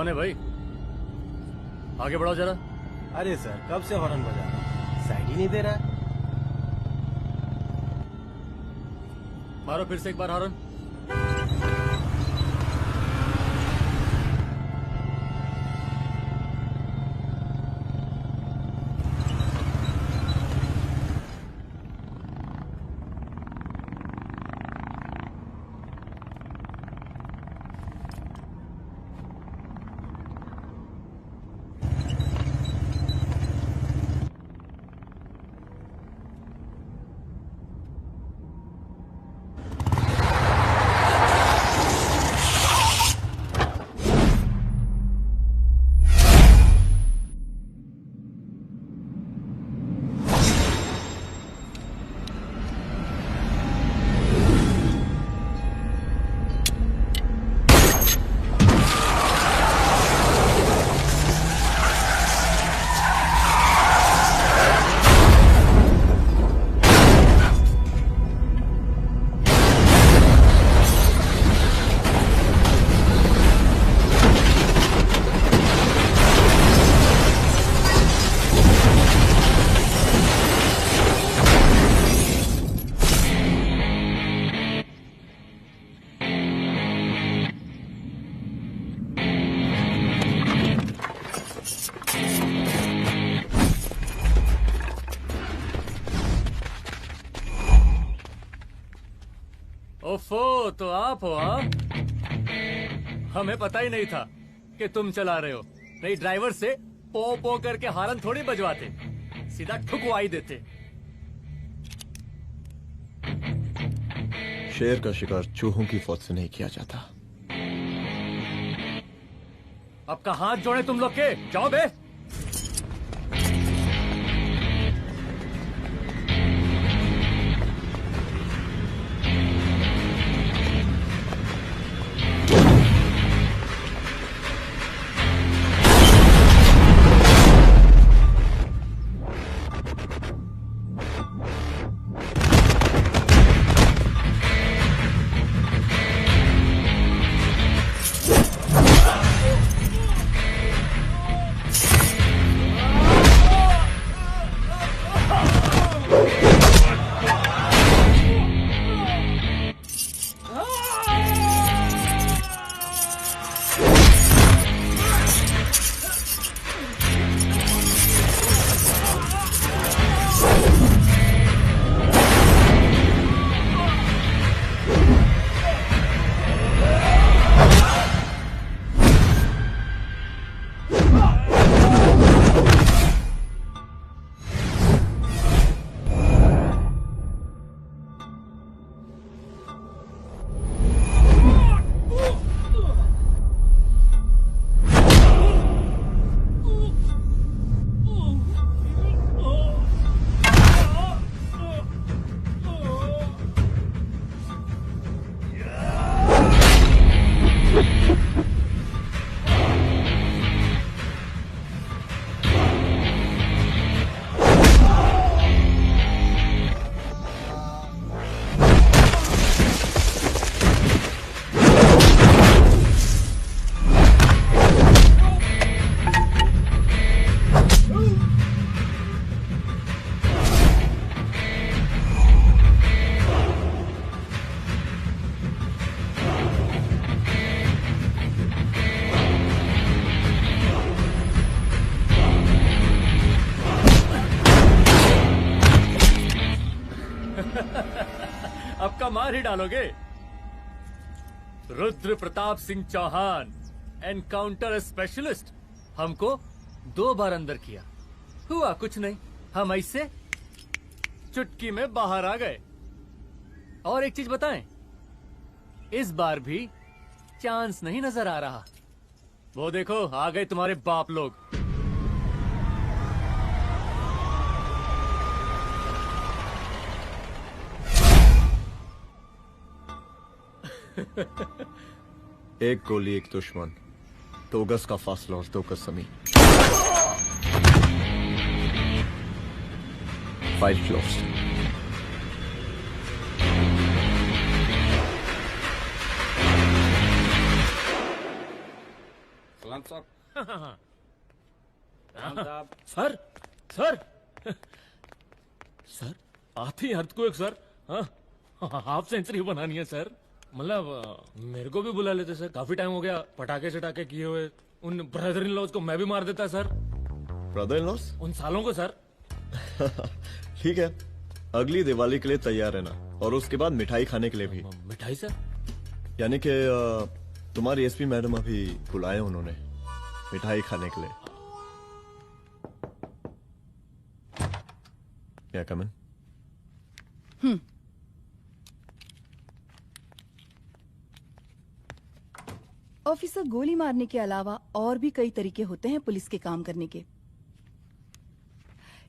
कौन है भाई? आगे बढ़ाओ जरा। अरे सर, कब से हॉर्न बजा रहा है, साइड ही नहीं दे रहा है। मारो फिर से एक बार हॉर्न। ओफो, तो आप हो? हमें पता ही नहीं था कि तुम चला रहे हो। नहीं, ड्राइवर से पो पो करके हारन थोड़ी बजवाते, सीधा ठुकवाई देते। शेर का शिकार चूहों की फौज से नहीं किया जाता। अब का हाथ जोड़े तुम लोग के, जाओ बे। अब का मार ही डालोगे? Rudra Pratap Singh Chauhan, encounter specialist. हमको 2 बार अंदर किया, हुआ कुछ नहीं। हम ऐसे चुटकी में बाहर आ गए। और एक चीज बताएं, इस बार भी चांस नहीं नजर आ रहा। वो देखो, आ गए तुम्हारे बाप लोग। एक गोली एक दुश्मन, 2 गज का फासला और 2 गज जमीन। 5 फ्लोर्स। सलाम साहब। सलाम साहब। सर सर सर आती अर्थक्वेक सर। हाँ हाफ सेंचुरी बनानी है सर। मतलब मेरे को भी बुला लेते सर, काफी टाइम हो गया पटाखे चटाके किए हुए। उन ब्रदर इन लॉज को मैं भी मार देता सर, ब्रदर इन लॉस? उन सालों को सर। ठीक है, अगली दिवाली के लिए तैयार रहना, और उसके बाद मिठाई खाने के लिए भी। मिठाई सर? यानी कि तुम्हारी एसपी मैडम अभी बुलाए उन्होंने मिठाई खाने के लिए। क्या कमन? ऑफिसर, गोली मारने के अलावा और भी कई तरीके होते हैं पुलिस के काम करने के।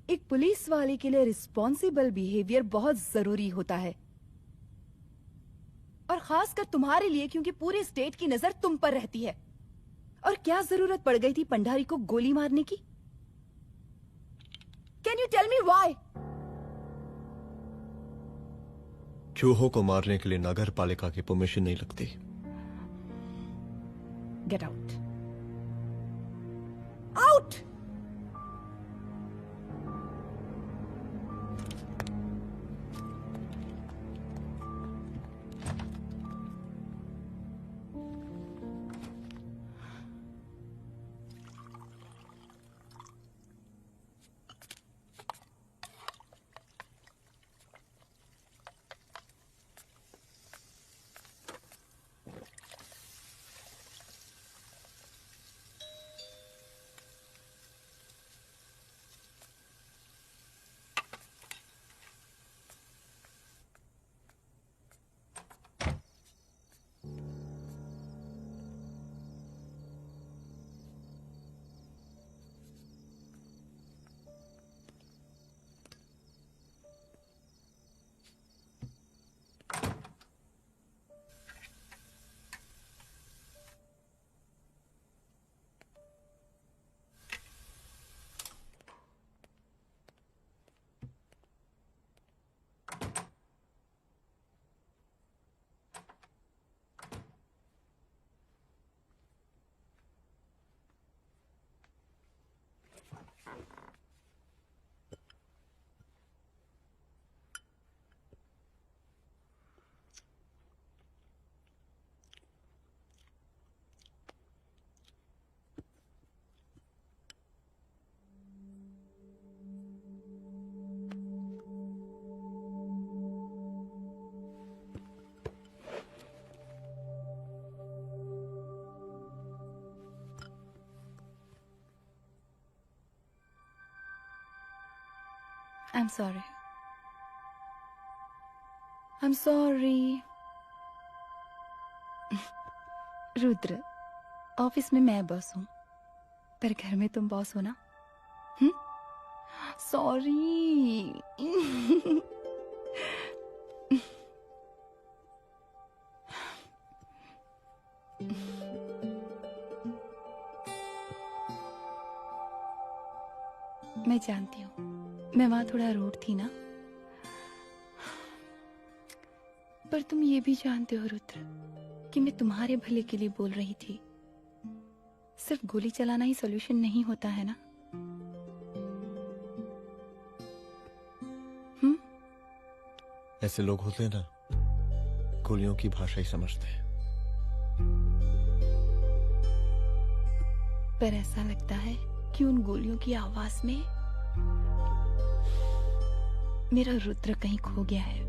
एक पुलिस वाले के लिए रिस्पॉन्सिबल बिहेवियर बहुत जरूरी होता है, और खासकर तुम्हारे लिए, क्योंकि पूरे स्टेट की नजर तुम पर रहती है। और क्या जरूरत पड़ गई थी पंडारी को गोली मारने की? Can you tell me why? चूहों को मारने के लिए नगर पालिका की परमिशन नहीं लगती। Get out. Out! I'm sorry. I'm sorry. Rudra, office में मैं बॉस हूँ, पर घर में तुम बॉस हो ना? सॉरी। मैं जानती हूँ, मैं वहां थोड़ा रूड थी ना, पर तुम ये भी जानते हो रुद्र कि मैं तुम्हारे भले के लिए बोल रही थी। सिर्फ गोली चलाना ही सॉल्यूशन नहीं होता है ना? ऐसे लोग होते हैं ना, गोलियों की भाषा ही समझते हैं। पर ऐसा लगता है कि उन गोलियों की आवाज में मेरा रुद्र कहीं खो गया है।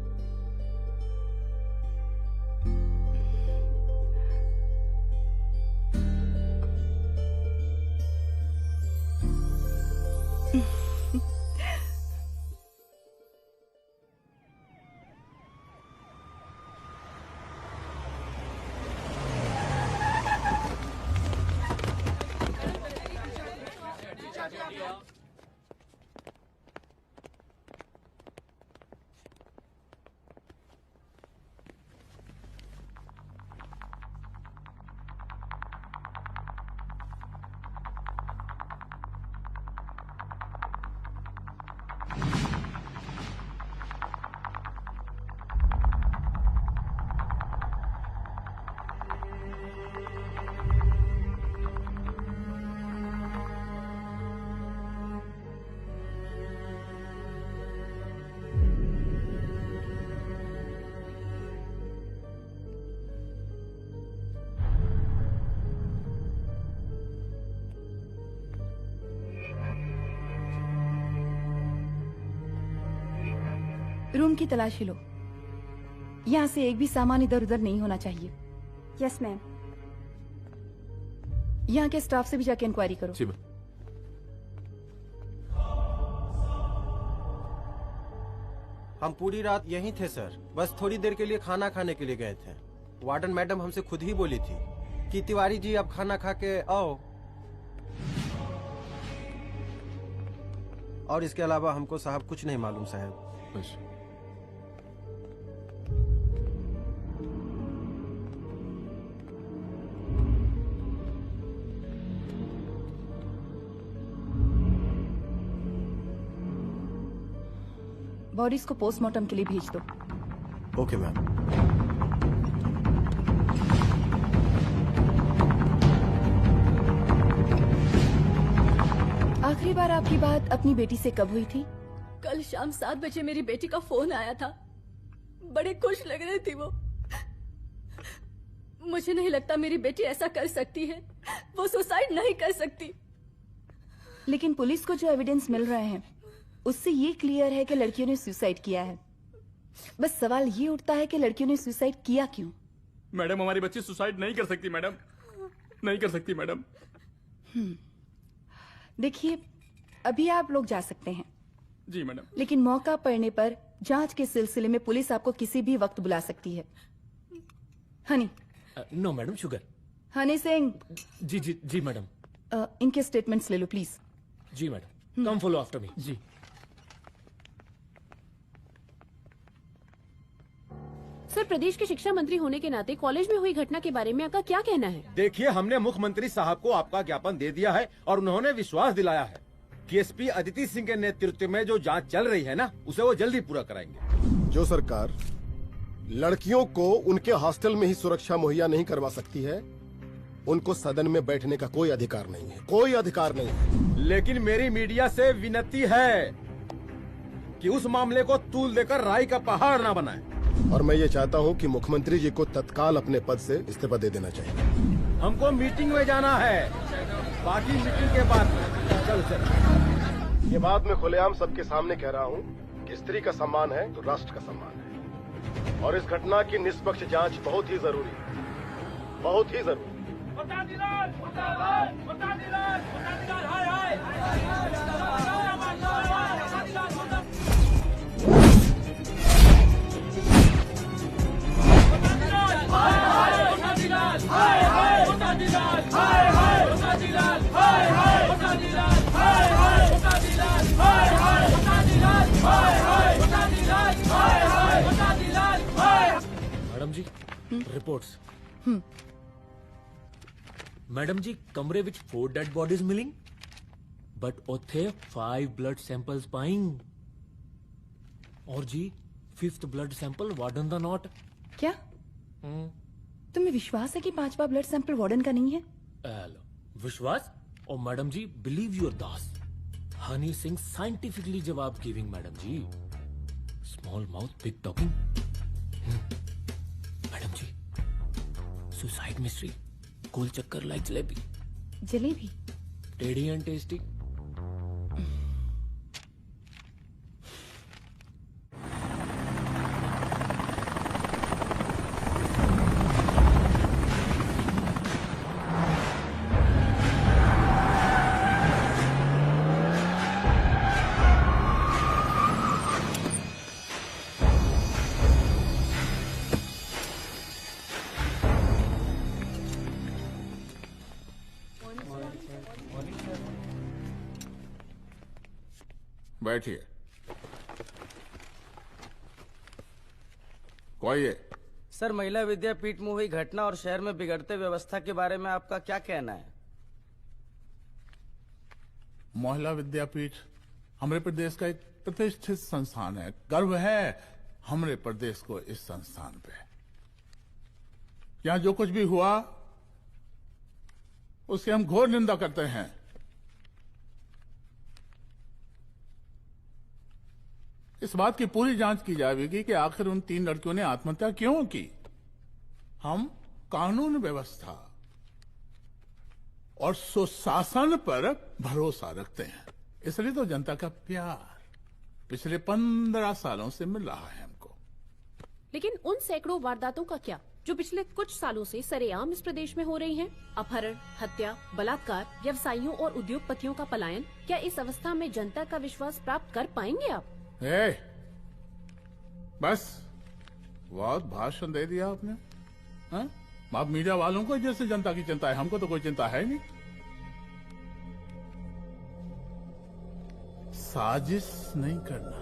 रूम की तलाशी लो। यहाँ से एक भी सामान इधर उधर नहीं होना चाहिए। Yes ma'am. यहाँ के स्टाफ से भी जाके इंक्वायरी करो। जी मैम। हम पूरी रात यहीं थे सर, बस थोड़ी देर के लिए खाना खाने के लिए गए थे। वार्डन मैडम हमसे खुद ही बोली थी कि तिवारी जी अब खाना खा के आओ, और इसके अलावा हमको साहब कुछ नहीं मालूम साहब। बस बॉडीज को पोस्टमार्टम के लिए भेज दो। Okay ma'am. आखिरी बार आपकी बात अपनी बेटी से कब हुई थी? कल शाम 7 बजे मेरी बेटी का फोन आया था। बड़े खुश लग रही थी वो। मुझे नहीं लगता मेरी बेटी ऐसा कर सकती है। वो सुसाइड नहीं कर सकती। लेकिन पुलिस को जो एविडेंस मिल रहे हैं उससे ये क्लियर है कि लड़कियों ने सुसाइड किया है। बस सवाल ये उठता है कि लड़कियों ने सुसाइड किया क्यों? मैडम, हमारी बच्ची सुसाइड नहीं कर सकती मैडम, नहीं कर सकती मैडम। देखिए, अभी आप लोग जा सकते हैं, जी मैडम। लेकिन मौका पड़ने पर जांच के सिलसिले में पुलिस आपको किसी भी वक्त बुला सकती है। Honey. No madam, sugar. Honey Singh. जी जी जी मैडम। इनके स्टेटमेंट्स ले लो प्लीज। जी madam, come follow after me. जी। सर, प्रदेश के शिक्षा मंत्री होने के नाते कॉलेज में हुई घटना के बारे में आपका क्या कहना है? देखिए, हमने मुख्यमंत्री साहब को आपका ज्ञापन दे दिया है और उन्होंने विश्वास दिलाया है कि एसपी अदिति सिंह के नेतृत्व में जो जांच चल रही है ना, उसे वो जल्दी पूरा कराएंगे। जो सरकार लड़कियों को उनके हॉस्टल में ही सुरक्षा मुहैया नहीं करवा सकती है, उनको सदन में बैठने का कोई अधिकार नहीं है, कोई अधिकार नहीं है। लेकिन मेरी मीडिया से विनती है कि उस मामले को तूल देकर राई का पहाड़ ना बनाए। और मैं ये चाहता हूँ कि मुख्यमंत्री जी को तत्काल अपने पद से इस्तीफा दे देना चाहिए। हमको मीटिंग में जाना है, बाकी मीटिंग के बाद चल चल। ये बात मैं खुलेआम सबके सामने कह रहा हूँ कि स्त्री का सम्मान है तो राष्ट्र का सम्मान है, और इस घटना की निष्पक्ष जांच बहुत ही जरूरी है, बहुत ही जरूरी। मैडम जी, रिपोर्ट्स। मैडम जी, कमरे विच 4 डेड बॉडीज मिलिंग, बट उथे 5 ब्लड सैंपल्स पाइंग। और जी 5th ब्लड सैंपल वार्डन दा नॉट। क्या तुम्हें विश्वास है कि 5वां ब्लड सैंपल वार्डन का नहीं है? हेलो, विश्वास? और madam ji, believe your Das. Honey Singh scientifically जवाब giving madam ji. Small mouth big talking. Madam ji, suicide mystery, गोल चक्कर लाइक जलेबी। जलेबी? टेढ़ी एंड टेस्टी। बैठिए। कोई है? सर, महिला विद्यापीठ में हुई घटना और शहर में बिगड़ते व्यवस्था के बारे में आपका क्या कहना है? महिला विद्यापीठ हमारे प्रदेश का एक प्रतिष्ठित संस्थान है। गर्व है हमारे प्रदेश को इस संस्थान पे। यहाँ जो कुछ भी हुआ उसकी हम घोर निंदा करते हैं। इस बात की पूरी जांच की जाएगी कि आखिर उन 3 लड़कियों ने आत्महत्या क्यों की। हम कानून व्यवस्था और सुशासन पर भरोसा रखते हैं, इसलिए तो जनता का प्यार। पिछले 15 सालों से मिल रहा है हमको। लेकिन उन सैकड़ों वारदातों का क्या जो पिछले कुछ सालों से सरेआम इस प्रदेश में हो रही हैं? अपहरण, हत्या, बलात्कार, व्यवसायियों और उद्योगपतियों का पलायन। क्या इस अवस्था में जनता का विश्वास प्राप्त कर पाएंगे आप? बस बहुत भाषण दे दिया आपने। हाँ? आप मीडिया वालों को जैसे जनता की चिंता है, हमको तो कोई चिंता है नहीं। साजिश नहीं करना।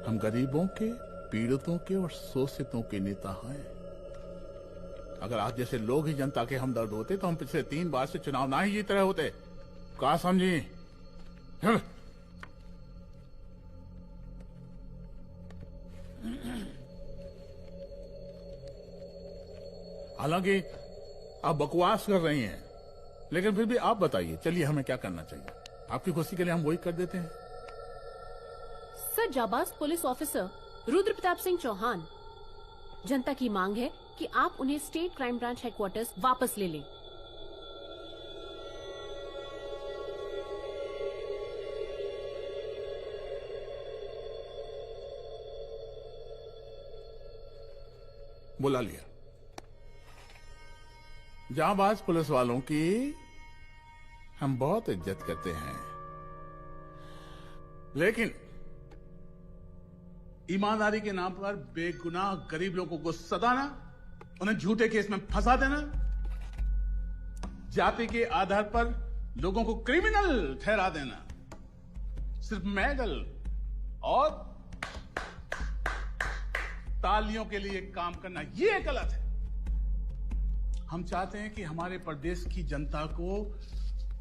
हम गरीबों के, पीड़ितों के और शोषितों के नेता हैं। अगर आप जैसे लोग ही जनता के हमदर्द होते तो हम पिछले 3 बार से चुनाव ना ही जीत रहे होते। क्या समझी? हालांकि आप बकवास कर रही हैं, लेकिन फिर भी आप बताइए, चलिए हमें क्या करना चाहिए? आपकी खुशी के लिए हम वही कर देते हैं। सर, जाबाज पुलिस ऑफिसर रुद्र प्रताप सिंह चौहान, जनता की मांग है कि आप उन्हें स्टेट क्राइम ब्रांच हेडक्वार्टर्स वापस ले लें। बुला लिया। जाबाज पुलिस वालों की हम बहुत इज्जत करते हैं, लेकिन ईमानदारी के नाम पर बेगुनाह गरीब लोगों को सताना, उन्हें झूठे केस में फंसा देना, जाति के आधार पर लोगों को क्रिमिनल ठहरा देना, सिर्फ मेडल और तालियों के लिए काम करना, ये गलत है। हम चाहते हैं कि हमारे प्रदेश की जनता को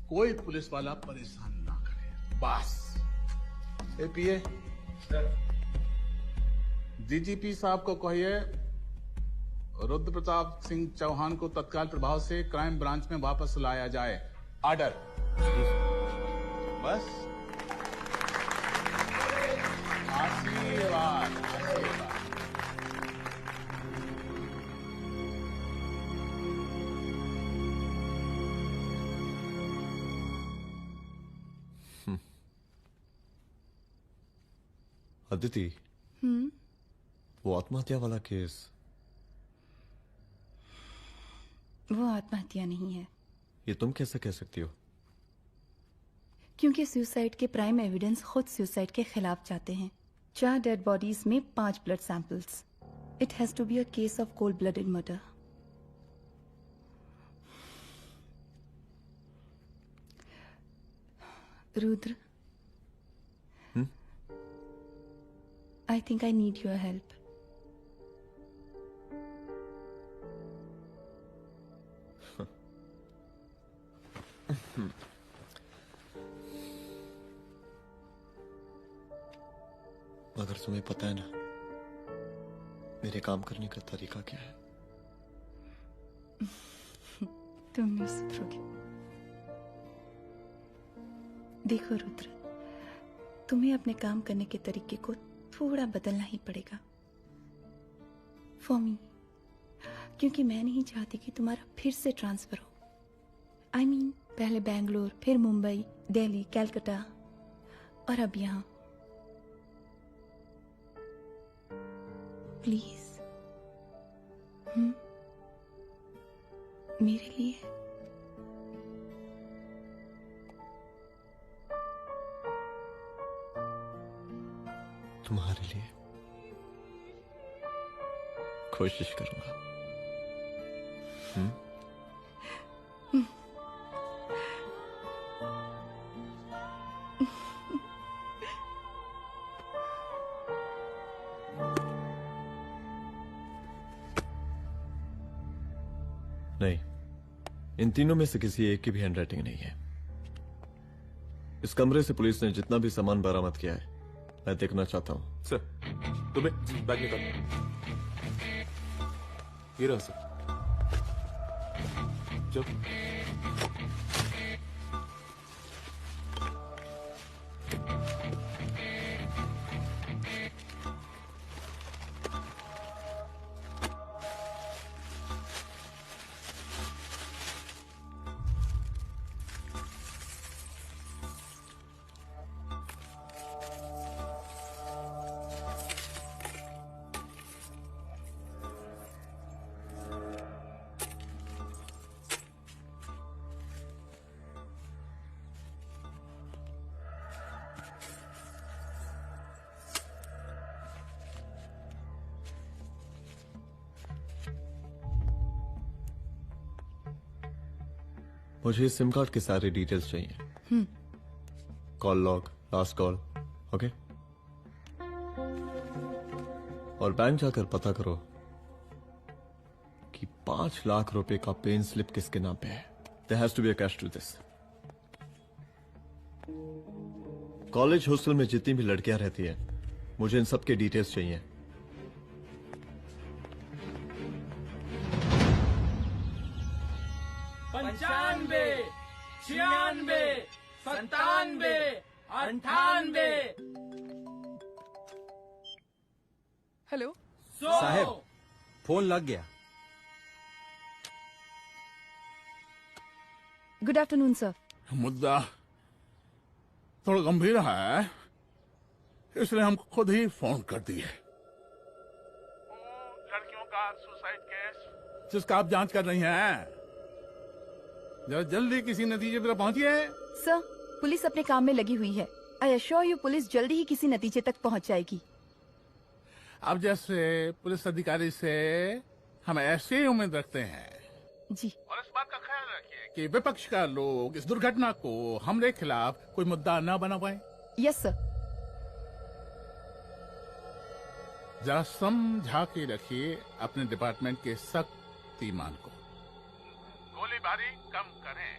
कोई पुलिस वाला परेशान ना करे, बस। एपीए डीजीपी साहब को कहिए रुद्र प्रताप सिंह चौहान को तत्काल प्रभाव से क्राइम ब्रांच में वापस लाया जाए। ऑर्डर। बस। आशीर्वाद। अदिति, वो आत्महत्या वाला केस, वो आत्महत्या नहीं है। ये तुम कैसे कह सकती हो? क्योंकि सुसाइड के प्राइम एविडेंस खुद सुसाइड के खिलाफ जाते हैं। 4 डेड बॉडीज में 5 blood samples. It has to be a case of cold blooded murder. Rudra, I think I need your help. मगर तुम्हें पता है ना मेरे काम करने का तरीका क्या है? तुम निश्चित रहोगे। देखो रुद्र, तुम्हें अपने काम करने के तरीके को थोड़ा बदलना ही पड़ेगा फॉर मी, क्योंकि मैं नहीं चाहती कि तुम्हारा फिर से ट्रांसफर हो। I mean, पहले बेंगलोर, फिर मुंबई, दिल्ली, कलकत्ता और अब यहां। प्लीज मेरे लिए। तुम्हारे लिए कोशिश करूंगा। नहीं, इन तीनों में से किसी एक की भी हैंडराइटिंग नहीं है। इस कमरे से पुलिस ने जितना भी सामान बरामद किया है मैं देखना चाहता हूं। सर, तुम्हें बैग निकाल। ये रहा सर। जब मुझे सिम कार्ड के सारे डिटेल्स चाहिए। Call log, last call, okay. और बैंक जाकर पता करो कि 5 लाख रुपए का पेन स्लिप किसके नाम पे है। There has to be a cash to this. College hostel में जितनी भी लड़कियां रहती हैं, मुझे इन सब के डिटेल्स चाहिए। पंचानवे, 96, 97, 98। हेलो साहब, फोन लग गया। Good afternoon sir. मुद्दा थोड़ा गंभीर है, इसलिए हम खुद ही फोन कर दिए। लड़कियों का सुसाइड केस जिसका आप जांच कर रही हैं, जरा जल्दी किसी नतीजे पर पहुंचिए। सर, पुलिस अपने काम में लगी हुई है। आई एश्योर यू पुलिस जल्दी ही किसी नतीजे तक पहुंच जाएगी। आप जैसे पुलिस अधिकारी से हम ऐसे ही उम्मीद रखते हैं जी। और इस बात का ख्याल रखिए कि विपक्ष का लोग इस दुर्घटना को हमारे खिलाफ कोई मुद्दा न बना पाए। Yes sir. जरा समझा के रखिए अपने डिपार्टमेंट के शक्तिमान को। गोलीबारी कम करें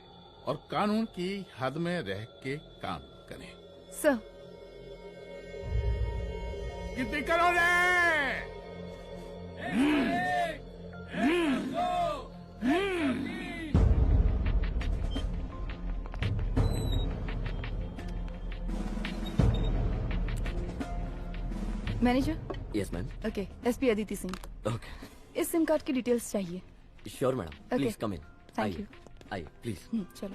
और कानून की हद में रह के काम करें। सर। कितनी करोगे? Manager. Yes ma'am. Okay, SP Aditi Singh. Okay. इस सिम कार्ड की डिटेल्स चाहिए। Sure madam, please come in. Thank you. आइए प्लीज। चलो।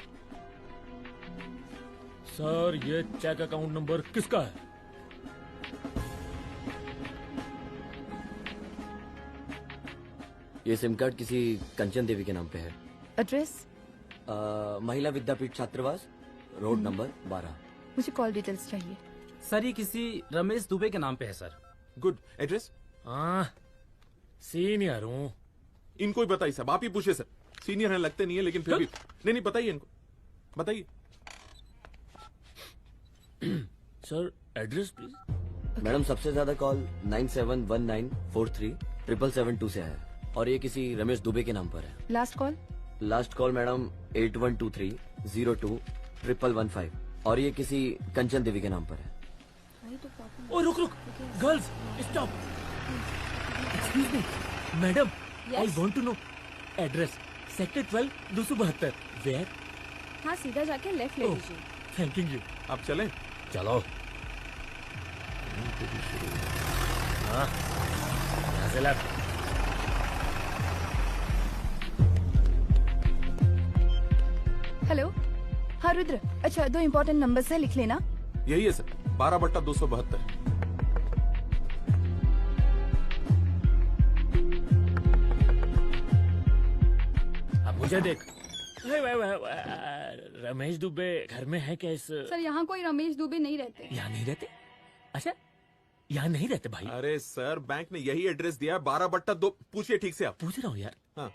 सर, ये चेक अकाउंट नंबर किसका है? ये सिम कार्ड किसी कंचन देवी के नाम पे है। एड्रेस? महिला विद्यापीठ छात्रावास, रोड नंबर 12। मुझे कॉल डिटेल्स चाहिए। सर, ये किसी रमेश दुबे के नाम पे है सर। गुड। एड्रेस? हाँ, सीनियर हूँ। इनको ही बताइए साहब, आप ही पूछे सर। सीनियर हैं लगते नहीं है, लेकिन फिर भी नहीं बताइए इनको, बताइए। Sir, address please. मैडम, सबसे ज्यादा कॉल 9719437772 से है और ये किसी रमेश दुबे के नाम पर है। Last call? Last call madam 8123021115 और ये किसी कंचन देवी के नाम पर है। ओ रुक, girls stop. Excuse me madam, I want to know address. Sector 12 272। Where? हाँ, सीधा जाके लेफ्ट ले लीजिए। Thank you. आप चलें? चलो। हाँ, यहाँ से लेफ्ट। हेलो। हाँ रुद्र, अच्छा 2 इम्पोर्टेंट नंबर्स है, लिख लेना। यही है सर, 12/272। अब मुझे देख। रमेश दुबे घर में है क्या? इस सर, यहाँ कोई रमेश दुबे नहीं रहते। यहाँ नहीं रहते? अच्छा, यहाँ नहीं रहते भाई। अरे सर, बैंक ने यही एड्रेस दिया है, 12/2। पूछिए ठीक से आप। पूछ रहा हूँ यार। हाँ।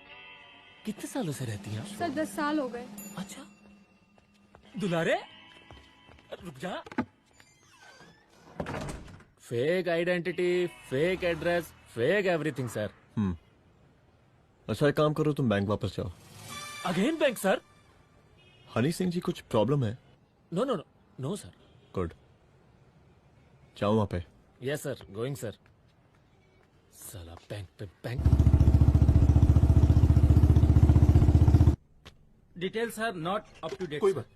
कितने सालों से रहती हैं? सर, 10 साल हो गए। अच्छा। दुलारे रुक जा। Fake identity, fake address, fake everything sir. अच्छा, एक काम करो, तुम बैंक वापस जाओ। Again bank sir? Honey Singh ji, कुछ प्रॉब्लम है? No no no no sir. Good, जाओ वहां पे। Yes sir, going sir. साला बैंक पे bank. Details are not up to date. कोई बात।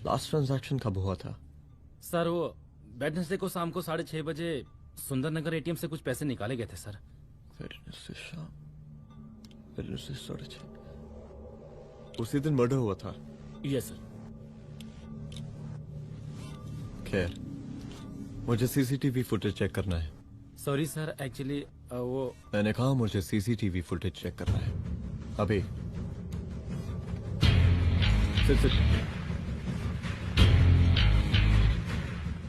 लास्ट ट्रांजैक्शन कब हुआ था? सर, वो वेडनेसडे को शाम को 6:30 बजे सुंदरनगर एटीएम से कुछ पैसे निकाले गए थे सर। वेडनेसडे शाम, वेडनेसडे 6:30। उसी दिन मर्डर हुआ था? Yes sir. खैर, मुझे सीसीटीवी फुटेज चेक करना है। सॉरी सर, एक्चुअली वो मैंने कहा मुझे सीसीटीवी फुटेज चेक करना है अभी। सिट।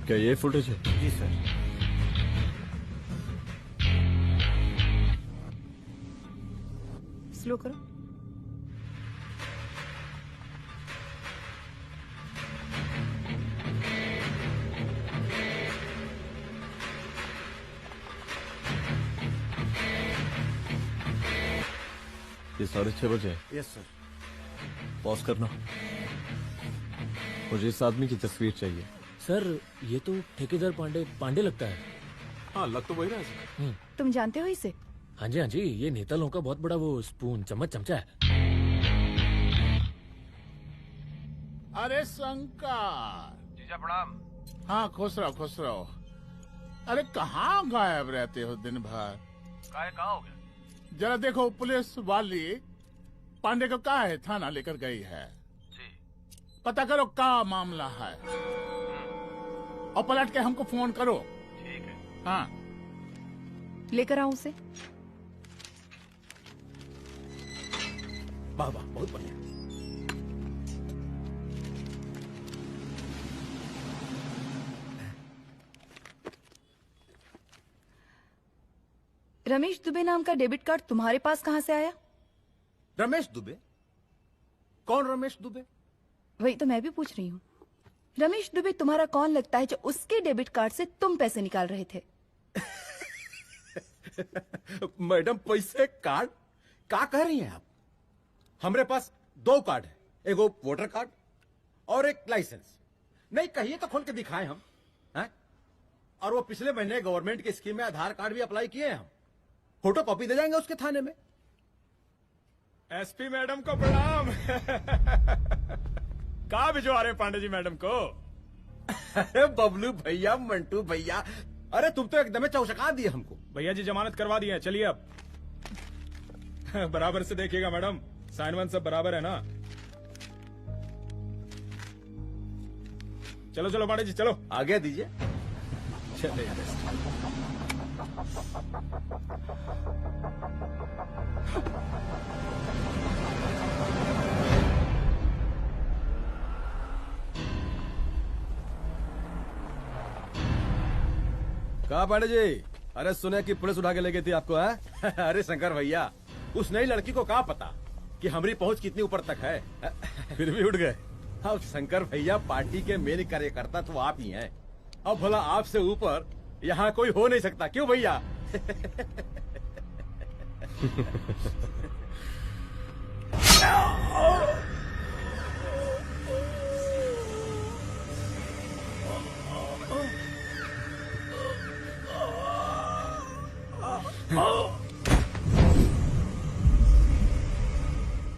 क्या ये फुटेज है? जी सर। स्लो करो। ये 6:30 बजे है। Yes sir. पॉज करना। मुझे इस आदमी की तस्वीर चाहिए। सर ये तो ठेकेदार पांडे लगता है। हाँ लग तो वही रहा है सर। तुम जानते हो इसे? हाँ जी, ये नेता लोगों का बहुत बड़ा वो स्पून चमचा है। अरे शंकर। जीजा प्रणाम। हाँ खुश रहो। अरे कहाँ गायब रहते हो दिन भर? कहाँ हो गया? जरा देखो पुलिस वाली पांडे को कहा है थाना लेकर गई है। जी। पता करो क्या मामला है और पलट के हमको फोन करो। ठीक है। हाँ लेकर आओ उसे। वाह बहुत बढ़िया। रमेश दुबे नाम का डेबिट कार्ड तुम्हारे पास कहाँ से आया? रमेश दुबे? कौन रमेश दुबे? वही तो मैं भी पूछ रही हूँ। रमेश दुबे तुम्हारा कौन लगता है जो उसके डेबिट कार्ड से तुम पैसे निकाल रहे थे? मैडम पैसे कार्ड क्या कह रही हैं आप? हमारे पास 2 कार्ड है, एक वो वोटर कार्ड और एक लाइसेंस। नहीं कहिए तो खोल के दिखाएं हम हैं? और वो पिछले महीने गवर्नमेंट की स्कीम में आधार कार्ड भी अप्लाई किए हैं हम। फोटो कॉपी दे जाएंगे उसके थाने में। एसपी मैडम को प्रणाम। कहाँ भिजवा रहे हैं पांडे जी मैडम को? अरे बबलू भैया, मंटू भैया, अरे तुम तो एकदम चौसका दिए हमको। भैया जी जमानत करवा दिए हैं, चलिए अब। बराबर से देखिएगा मैडम, साइन वन सब बराबर है ना? चलो पांडे जी चलो आगे दीजिए। चलिए। कहा पांडे जी? अरे सुने कि पुलिस उठा के ले गई थी आपको है? अरे शंकर भैया, उस नई लड़की को क्या पता कि हमारी पहुंच कितनी ऊपर तक है। फिर भी उठ गए। अब शंकर भैया पार्टी के मेन कार्यकर्ता तो आप ही हैं। अब भला आपसे ऊपर यहाँ कोई हो नहीं सकता, क्यों भैया?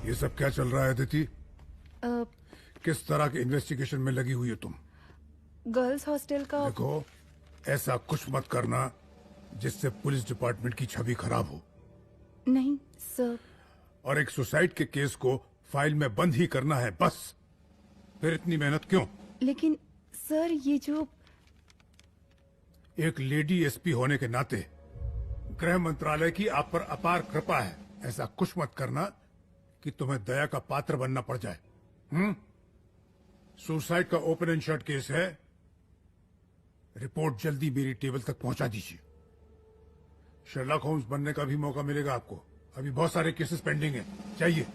ये सब क्या चल रहा है अदिति? किस तरह के इन्वेस्टिगेशन में लगी हुई है तुम? गर्ल्स हॉस्टल का। देखो, ऐसा कुछ मत करना जिससे पुलिस डिपार्टमेंट की छवि खराब हो। नहीं सर। और एक सुसाइड के केस को फाइल में बंद ही करना है बस। फिर इतनी मेहनत क्यों? लेकिन सर ये जो एक लेडी एसपी होने के नाते गृह मंत्रालय की आप पर अपार कृपा है। ऐसा कुछ मत करना कि तुम्हें दया का पात्र बनना पड़ जाए। सुसाइड का ओपन एंड शट केस है। रिपोर्ट जल्दी मेरी टेबल तक पहुंचा दीजिए। शर्लॉक होम्स बनने का भी मौका मिलेगा आपको। अभी बहुत सारे केसेस पेंडिंग हैं। चाहिए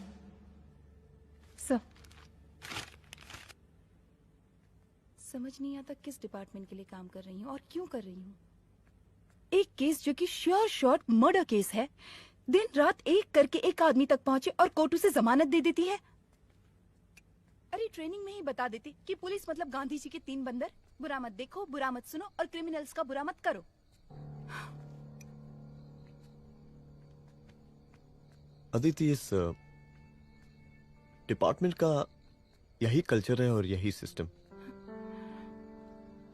सर। समझ नहीं आता किस डिपार्टमेंट के लिए काम कर रही हूँ और क्यों कर रही हूँ। एक केस जो कि श्योर शॉट मर्डर केस है, दिन रात एक करके एक आदमी तक पहुंचे और कोर्ट उसे जमानत दे देती है। अरे ट्रेनिंग में ही बता देती कि पुलिस मतलब गांधी जी के 3 बंदर, बुरा मत देखो, बुरा मत सुनो और क्रिमिनल्स का बुरा मत करो। अदिति, इस डिपार्टमेंट का यही कल्चर है और यही सिस्टम।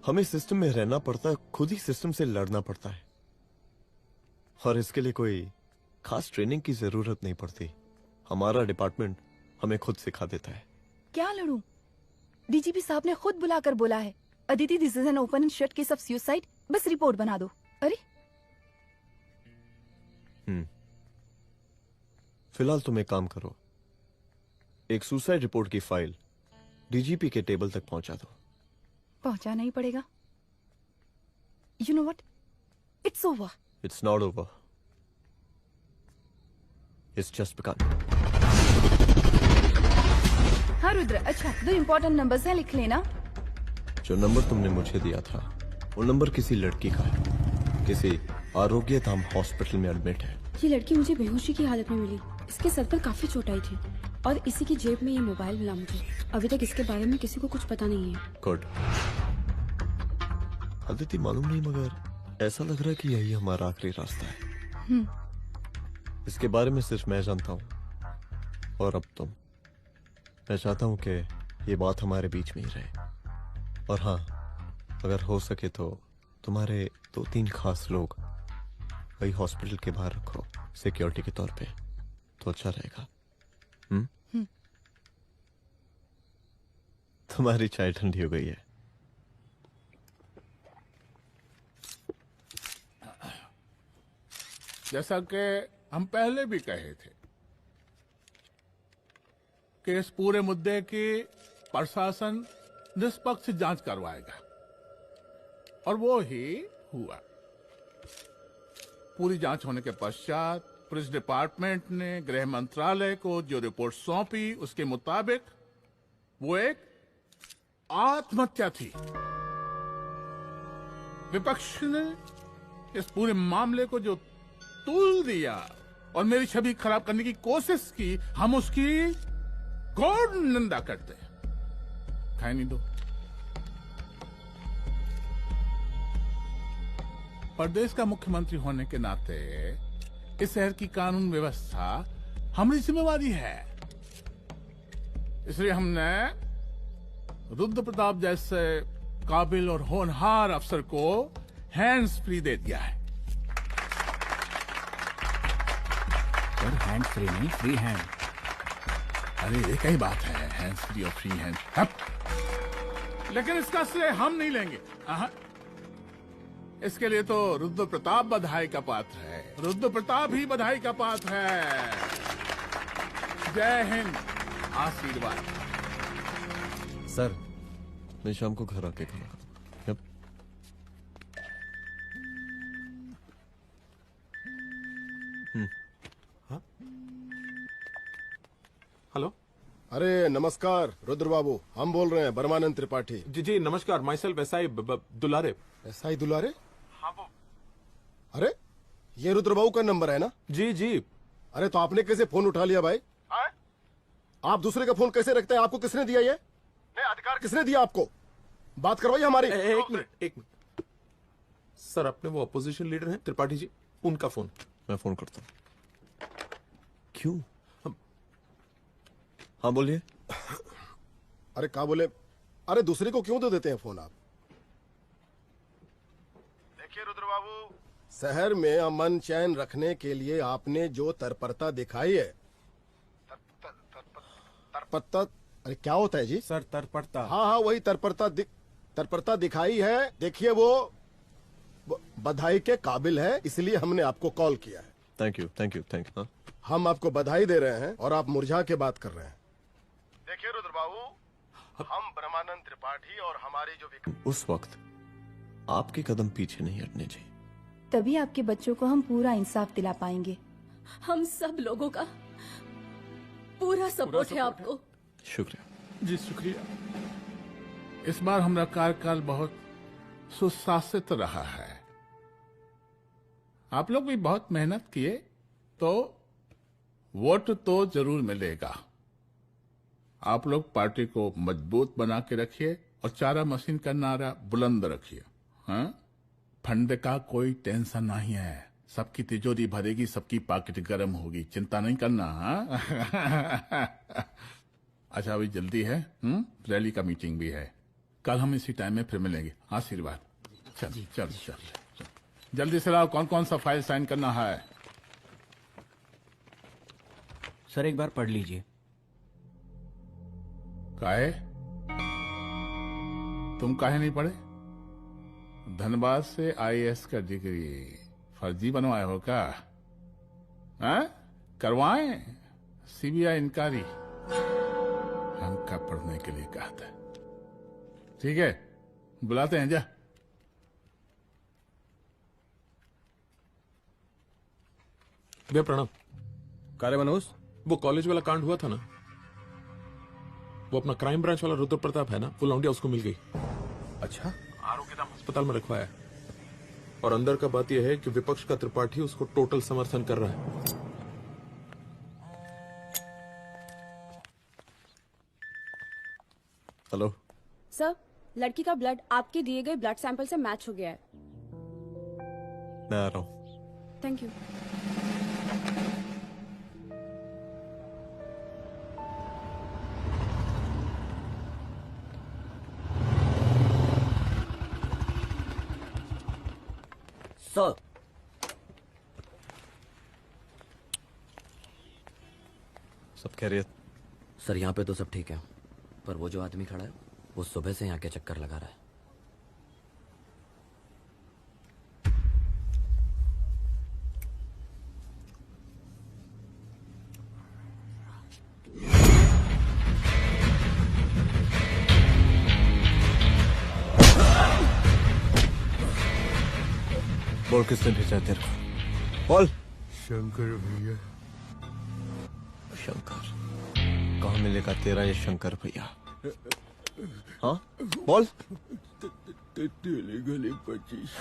हमें सिस्टम में रहना पड़ता है, खुद ही सिस्टम से लड़ना पड़ता है। और इसके लिए कोई खास ट्रेनिंग की जरूरत नहीं पड़ती। हमारा डिपार्टमेंट हमें खुद सिखा देता है। क्या लड़ूं? डीजीपी साहब ने खुद बुलाकर बोला है, Aditi this is an open and shut case of suicide, बस रिपोर्ट बना दो। अरे फिलहाल तुम एक काम करो, एक सुसाइड रिपोर्ट की फाइल डीजीपी के टेबल तक पहुंचा दो। पहुंचाना ही पड़ेगा। You know what, it's over. It's not over. It's just begun. हाँ रुद्र, अच्छा 2 इम्पोर्टेंट नंबर्स हैं, लिख लेना। जो नंबर तुमने मुझे दिया था वो नंबर किसी लड़की का है, किसी आरोग्य धाम हॉस्पिटल में एडमिट है। ये लड़की मुझे बेहोशी की हालत में मिली। इसके सर पर काफी चोट आई थी और इसी की जेब में ये मोबाइल मिला मुझे। अभी तक इसके बारे में किसी को कुछ पता नहीं है। गुड। अदिति मालूम नहीं, मगर ऐसा लग रहा है कि यही हमारा आखिरी रास्ता है। इसके बारे में सिर्फ मैं जानता हूँ और अब तुम। मैं चाहता हूँ कि ये बात हमारे बीच में ही रहे। और हाँ, अगर हो सके तो तुम्हारे 2-3 खास लोग वही हॉस्पिटल के बाहर रखो सिक्योरिटी के तौर पे, तो अच्छा रहेगा। तुम्हारी चाय ठंडी हो गई है। जैसा कि हम पहले भी कहे थे कि इस पूरे मुद्दे की प्रशासन निष्पक्ष जांच करवाएगा, और वो ही हुआ। पूरी जांच होने के पश्चात पुलिस डिपार्टमेंट ने गृह मंत्रालय को जो रिपोर्ट सौंपी उसके मुताबिक वो एक आत्महत्या थी। विपक्ष ने इस पूरे मामले को जो तूल दिया और मेरी छवि खराब करने की कोशिश की, हम उसकी घोर निंदा करते हैं। खाए नहीं दो। प्रदेश का मुख्यमंत्री होने के नाते इस शहर की कानून व्यवस्था हमारी जिम्मेवारी है। इसलिए हमने रुद्र प्रताप जैसे काबिल और होनहार अफसर को हैंड्स फ्री दे दिया है। सर हैंड फ्री नहीं, फ्री हैंड। अरे एक ही बात है, हैंड्स फ्री और फ्री हैंड। लेकिन इसका श्रेय हम नहीं लेंगे। इसके लिए तो रुद्र प्रताप बधाई का पात्र है। रुद्र प्रताप ही बधाई का पात्र है। जय हिंद। आशीर्वाद। सर, मैं शाम को घर आके खाना खाऊंगा। हेलो। अरे नमस्कार रुद्र बाबू, हम बोल रहे हैं परमानंद त्रिपाठी। जी जी नमस्कार। My self SI Dulare. SI दुलारे? हाँ वो। अरे ये रुद्र बाबू का नंबर है ना? जी जी। अरे तो आपने कैसे फोन उठा लिया भाई? आप दूसरे का फोन कैसे रखते हैं? आपको किसने दिया ये? नहीं, अधिकार किसने दिया आपको? बात करवाइए हमारी। एक मिनट। सर, अपने वो अपोजिशन लीडर हैं त्रिपाठी जी, उनका फोन। मैं फोन करता हूँ। क्यों? हाँ बोलिए। अरे क्या बोले? अरे दूसरे को क्यों दे देते हैं फोन आप? देखिए रुद्र बाबू, शहर में अमन चैन रखने के लिए आपने जो तत्परता दिखाई है, तत्परता, अरे क्या होता है जी? सर तत्परता। हाँ हाँ वही तत्परता दिखाई है। देखिए वो बधाई के काबिल है, इसलिए हमने आपको कॉल किया है। Thank you. हम आपको बधाई दे रहे हैं और आप मुरझा के बात कर रहे हैं। देखिए रुद्र बाबू, हम ब्रह्मानंद त्रिपाठी और हमारी जो उस वक्त आपके कदम पीछे नहीं हटने चाहिए। तभी आपके बच्चों को हम पूरा इंसाफ दिला पाएंगे। हम सब लोगों का पूरा सपोर्ट है आपको। शुक्रिया जी, शुक्रिया। इस बार हमारा कार्यकाल बहुत सुशासित रहा है। आप लोग भी बहुत मेहनत किए, तो वोट तो जरूर मिलेगा। आप लोग पार्टी को मजबूत बना के रखिए और चारा मशीन का नारा बुलंद रखिए। हाँ, फंड का कोई टेंशन नहीं है। सबकी तिजोरी भरेगी, सबकी पॉकेट गर्म होगी, चिंता नहीं करना। हाँ? अच्छा अभी जल्दी है, रैली का मीटिंग भी है। कल हम इसी टाइम में फिर मिलेंगे। आशीर्वाद। चल जल्दी से लाओ, कौन कौन सा फाइल साइन करना है? सर एक बार पढ़ लीजिए। काहे? तुम काहे नहीं पढ़े? धनबाद से आईएएस का डिग्री फर्जी बनवाए हो क्या? करवाएं सीबीआई इंक्वायरी। हम कब पढ़ने के लिए कहा था? ठीक है, बुलाते हैं। जा भैया प्रणाम। कार्य मनोज, वो कॉलेज वाला कांड हुआ था ना, वो अपना क्राइम ब्रांच वाला रुद्र प्रताप है ना, वो लौंडिया उसको मिल गई। अच्छा, आरोग्य धाम अस्पताल में रखवाया है। और अंदर का बात यह है कि विपक्ष का त्रिपाठी उसको टोटल समर्थन कर रहा है। हेलो सर, लड़की का ब्लड आपके दिए गए ब्लड सैंपल से मैच हो गया है। मैं आ रहा हूँ। Thank you. सर, सब खैरियत? सर यहाँ पे तो सब ठीक है, पर वो जो आदमी खड़ा है वो सुबह से यहाँ के चक्कर लगा रहा है। बोल किसने भेजा है तेरे को? बोल। शंकर भैया। शंकर? कहाँ मिलेगा तेरा ये शंकर भैया? हाँ बोल। गली 25।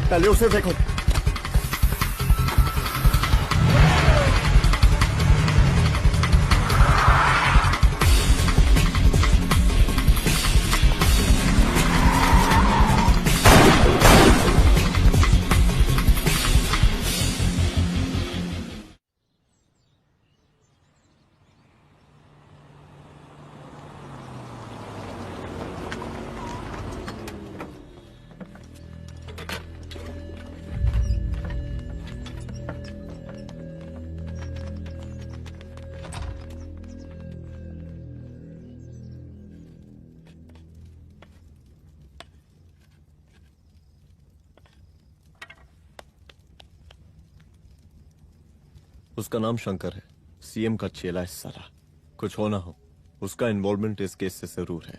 पहले उसे देखो। उसका नाम शंकर है, सीएम का चेला है सारा। कुछ हो ना हो, उसका इन्वॉल्वमेंट इस केस से जरूर है।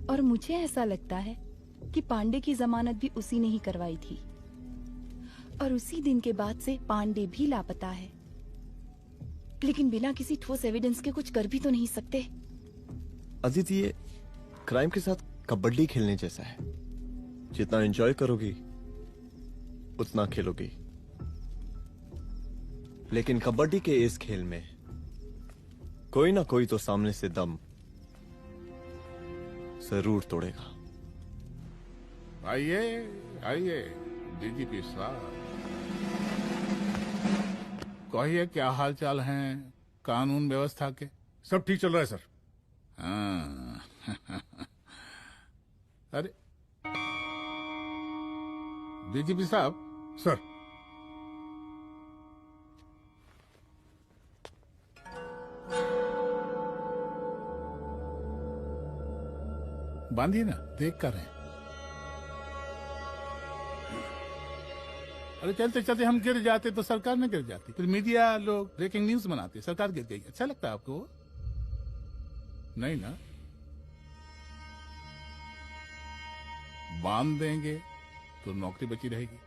और मुझे ऐसा लगता है कि पांडे की जमानत भी उसी ने ही करवाई थी, और उसी दिन के बाद से पांडे भी लापता है। लेकिन बिना किसी ठोस एविडेंस के कुछ कर भी तो नहीं सकते। अदिति, ये क्राइम के साथ कबड्डी खेलने जैसा है। जितना एंजॉय करोगी उतना खेलोगी, लेकिन कबड्डी के इस खेल में कोई ना कोई तो सामने से दम जरूर तोड़ेगा। आइए आइए डीजीपी साहब, कहिए क्या हाल चाल हैं कानून व्यवस्था के? सब ठीक चल रहा है सर। हाँ। अरे डीजीपी साहब। सर। बांधिए ना, देख कर हैं। अरे चलते चलते हम गिर जाते तो सरकार न गिर जाती, फिर मीडिया लोग ब्रेकिंग न्यूज बनाते, सरकार गिर गई। अच्छा लगता है आपको? नहीं ना? बांध देंगे तो नौकरी बची रहेगी।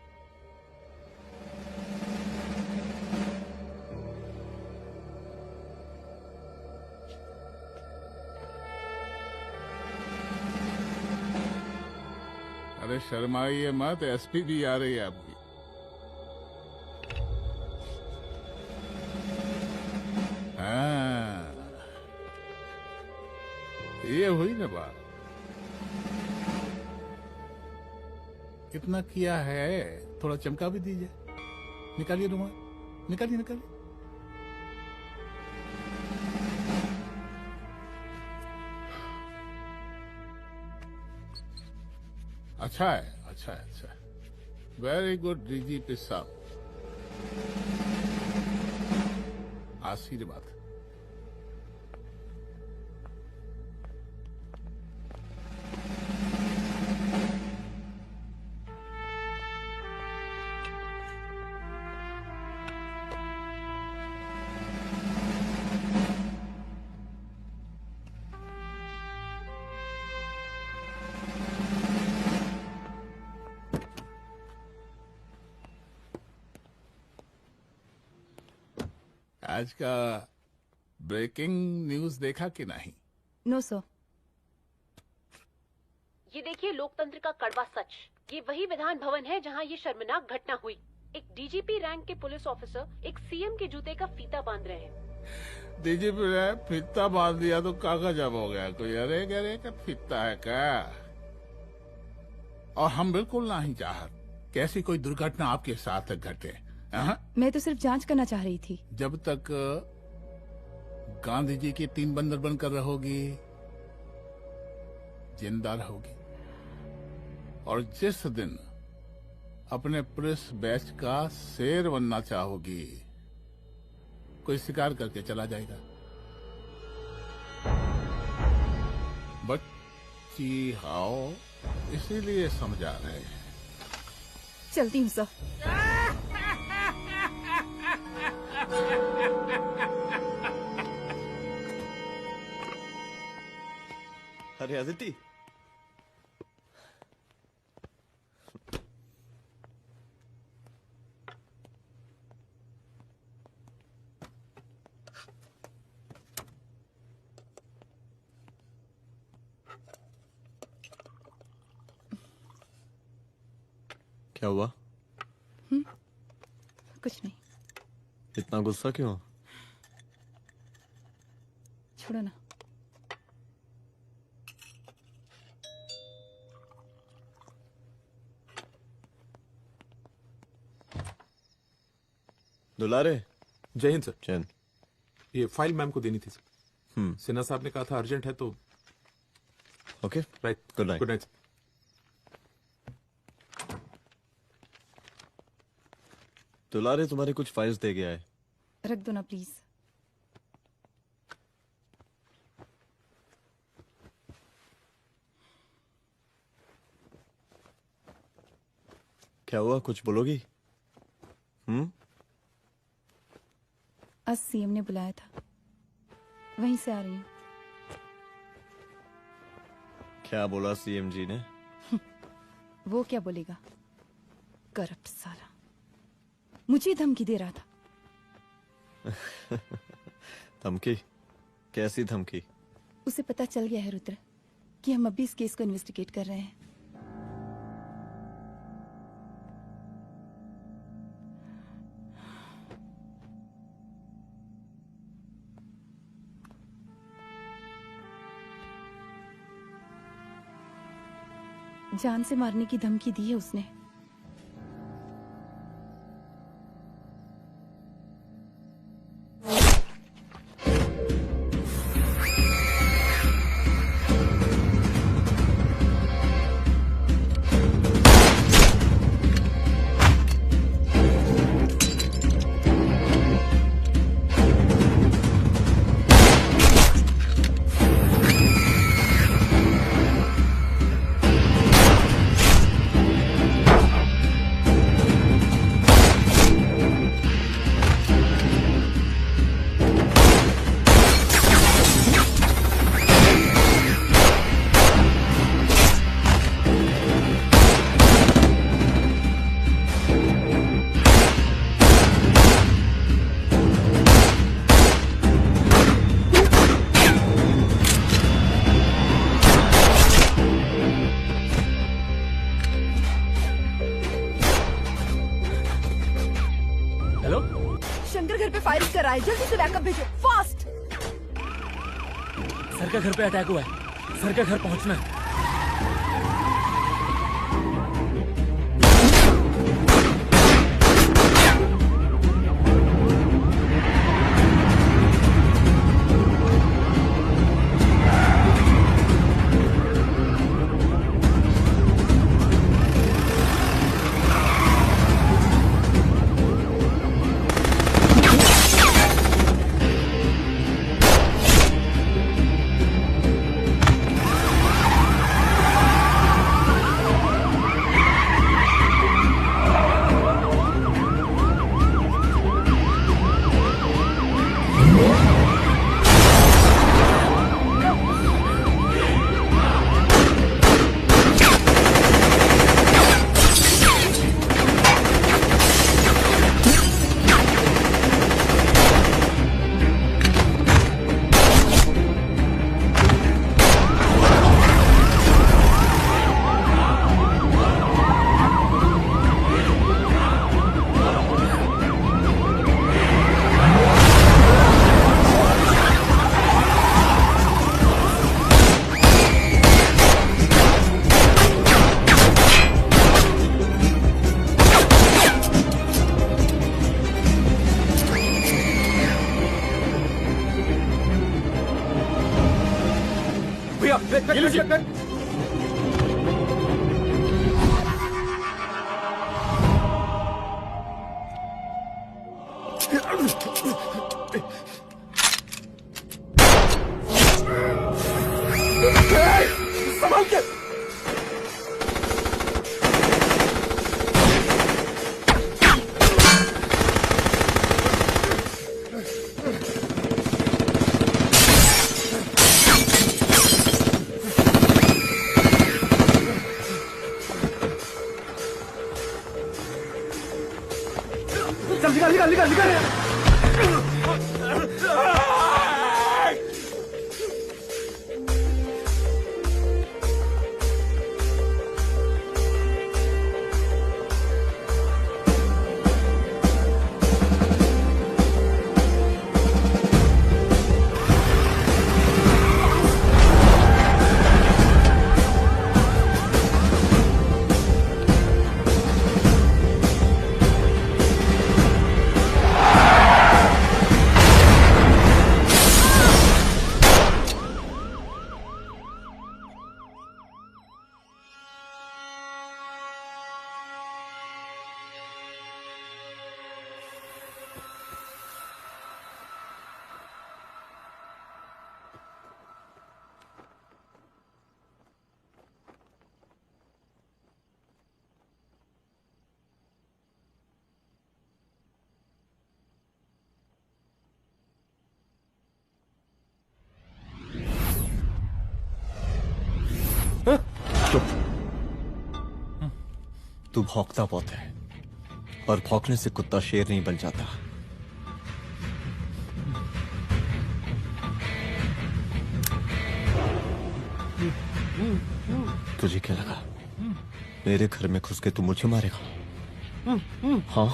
अरे शर्माइए मत, एसपी भी आ रही है आपकी। हाँ, ये हुई ना बात। कितना किया है, थोड़ा चमका भी दीजिए। निकालिए रुमाल, निकालिए निकालिए। अच्छा है, अच्छा है, अच्छा है। वेरी गुड डीजीपी साहब, आशीर्वाद। आज का ब्रेकिंग न्यूज देखा कि नहीं? No sir. ये देखिए लोकतंत्र का कड़वा सच। ये वही विधान भवन है जहां ये शर्मनाक घटना हुई। एक डीजीपी रैंक के पुलिस ऑफिसर एक सीएम के जूते का फीता बांध रहे हैं। डीजीपी ने फीता बांध दिया तो कागज अब हो गया कोई? अरे गरे का फीता है क्या? और हम बिल्कुल नहीं चाहते कि ऐसी कोई दुर्घटना आपके साथ घटे। मैं तो सिर्फ जांच करना चाह रही थी। जब तक गांधी जी की 3 बंदर बनकर रहोगी, जिंदा रहोगी। और जिस दिन अपने पुलिस बैच का शेर बनना चाहोगी, कोई शिकार करके चला जाएगा। बच्ची हाओ, इसीलिए समझा रहे हैं। चलती हूँ सर। अरे अदिति, क्या हुआ? कुछ नहीं। इतना गुस्सा क्यों? छोड़ो ना। दुलारे। जय हिंद सर। जय हिंद। ये फाइल मैम को देनी थी सर। सिन्हा साहब ने कहा था अर्जेंट है तो। Okay, right. Good night. Good night. दुलारे तुम्हारे कुछ फाइल्स दे गया है। रख दो ना प्लीज। क्या हुआ, कुछ बोलोगी? आज सीएम ने बुलाया था, वहीं से आ रही हूँ। क्या बोला सीएम जी ने? वो क्या बोलेगा, करप्ट साला, मुझे धमकी दे रहा था। धमकी? कैसी धमकी? उसे पता चल गया है रुद्र कि हम अभी इस केस को इन्वेस्टिगेट कर रहे हैं। जान से मारने की धमकी दी है उसने। शंकर घर पे फायरिंग कर रहा है, जल्दी से बैकअप भेजो, फास्ट। सर का घर पे अटैक हुआ है, सर का घर पहुंचना है। चुप। तू भौंकता बहुत है, और भौंकने से कुत्ता शेर नहीं बन जाता। तुझे क्या लगा मेरे घर में घुस के तू मुझे मारेगा? हाँ?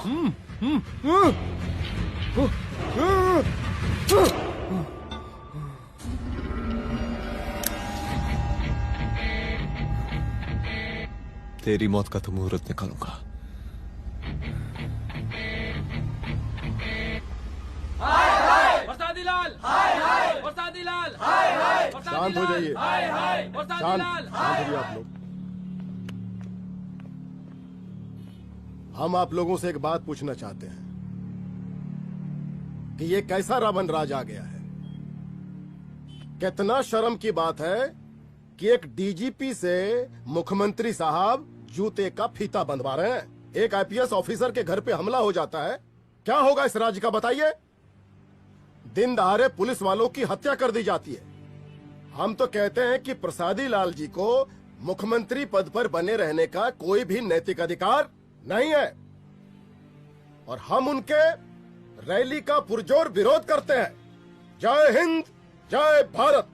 तेरी मौत का तो मुहूर्त निकालूंगा। शांत हो जाइए, शांत हो जाइए आप लोग। हम आप लोगों से एक बात पूछना चाहते हैं कि ये कैसा रावण राज आ गया है। कितना शर्म की बात है कि एक डीजीपी से मुख्यमंत्री साहब जूते का फीता बंधवा रहे हैं। एक आईपीएस ऑफिसर के घर पे हमला हो जाता है, क्या होगा इस राज्य का बताइए? दिन दहाड़े पुलिस वालों की हत्या कर दी जाती है। हम तो कहते हैं कि प्रसादी लाल जी को मुख्यमंत्री पद पर बने रहने का कोई भी नैतिक अधिकार नहीं है, और हम उनके रैली का पुरजोर विरोध करते हैं। जय हिंद, जय भारत।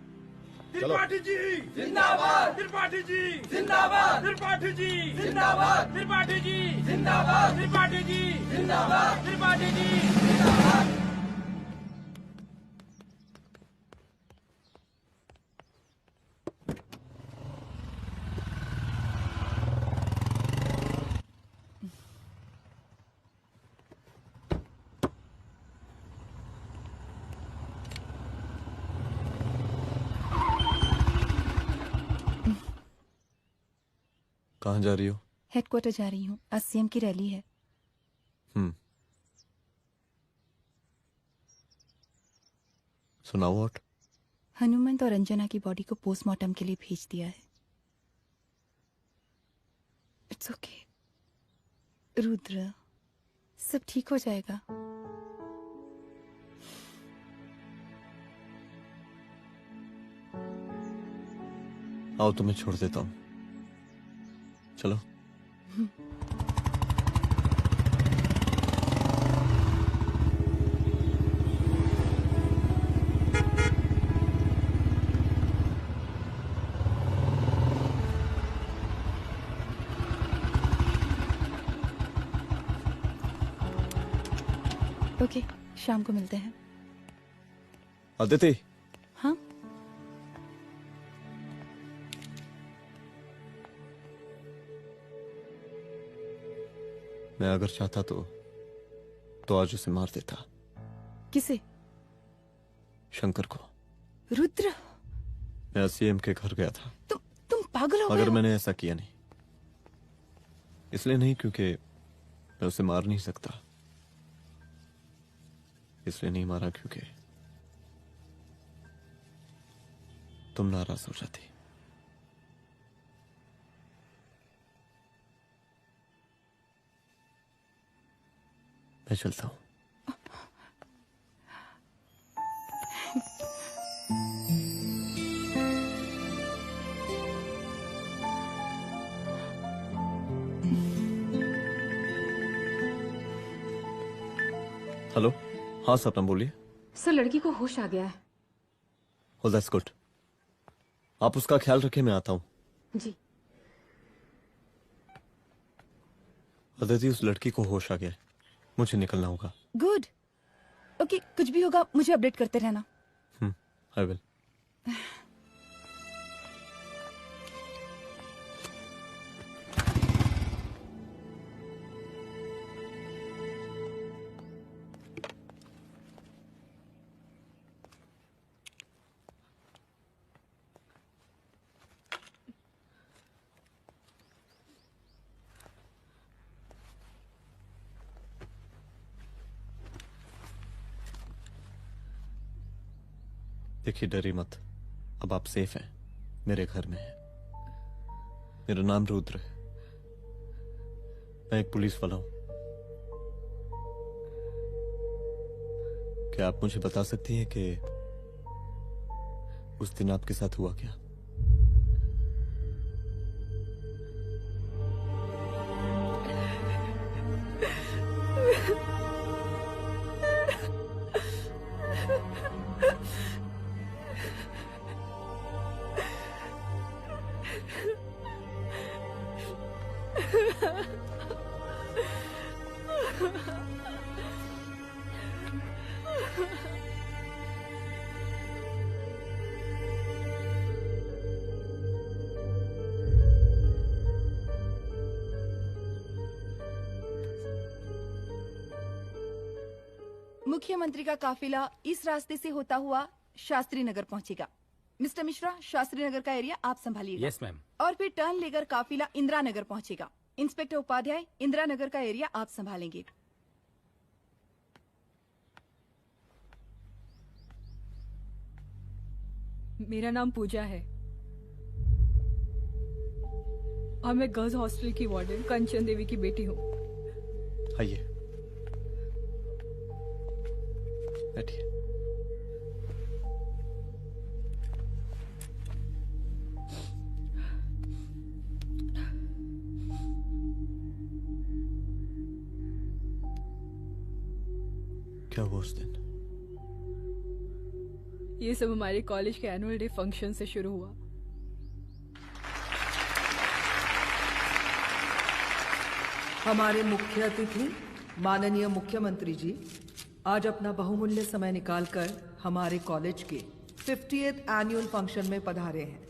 त्रिपाठी जी जिंदाबाद, त्रिपाठी जी जिंदाबाद, त्रिपाठी जी जिंदाबाद, त्रिपाठी जी जिंदाबाद, त्रिपाठी जी जिंदाबाद, त्रिपाठी जी जिंदाबाद। कहाँ जा रही हो? हेडक्वार्टर जा रही हूँ, आज सीएम की रैली है। सुनाओ व्हाट? हनुमंत और अंजना की बॉडी को पोस्टमार्टम के लिए भेज दिया है। इट्स ओके रुद्र, सब ठीक हो जाएगा। आओ तुम्हें छोड़ देता हूँ, चलो। ओके, शाम को मिलते हैं। अदिति। हाँ? मैं अगर चाहता तो आज उसे मार देता। किसे? शंकर को। रुद्र, मैं सीएम के घर गया था। तुम पागल हो गए मगर हो? मैंने ऐसा किया नहीं। इसलिए नहीं क्योंकि मैं उसे मार नहीं सकता, इसलिए नहीं मारा क्योंकि तुम नाराज हो जाती। मैं चलता हूं। हेलो, हाँ सपना बोलिए। सर, लड़की को होश आ गया है। Oh, that's good. आप उसका ख्याल रखें, मैं आता हूँ। जी। अदिति, उस लड़की को होश आ गया है, मुझे निकलना होगा। गुड। ओके, कुछ भी होगा मुझे अपडेट करते रहना। I will. देखिए, डरिए मत, अब आप सेफ हैं, मेरे घर में हैं। मेरा नाम रुद्र है, मैं एक पुलिस वाला हूं। क्या आप मुझे बता सकती हैं कि उस दिन आपके साथ हुआ क्या? मुख्यमंत्री का काफिला इस रास्ते से होता हुआ शास्त्री नगर पहुंचेगा। मिस्टर मिश्रा, शास्त्री नगर का एरिया आप संभालिएगा। Yes ma'am. और फिर टर्न लेकर काफिला इंदिरा नगर पहुंचेगा। इंस्पेक्टर उपाध्याय, इंदिरा नगर का एरिया आप संभालेंगे। मेरा नाम पूजा है और मैं गर्ल्स हॉस्टल की वार्डन कंचन देवी की बेटी हूँ। आइए, बैठिए। क्या हुआ उस दिन? ये सब हमारे कॉलेज के एनुअल डे फंक्शन से शुरू हुआ। हमारे मुख्य अतिथि माननीय मुख्यमंत्री जी आज अपना बहुमूल्य समय निकालकर हमारे कॉलेज के 50th एनुअल फंक्शन में पधारे हैं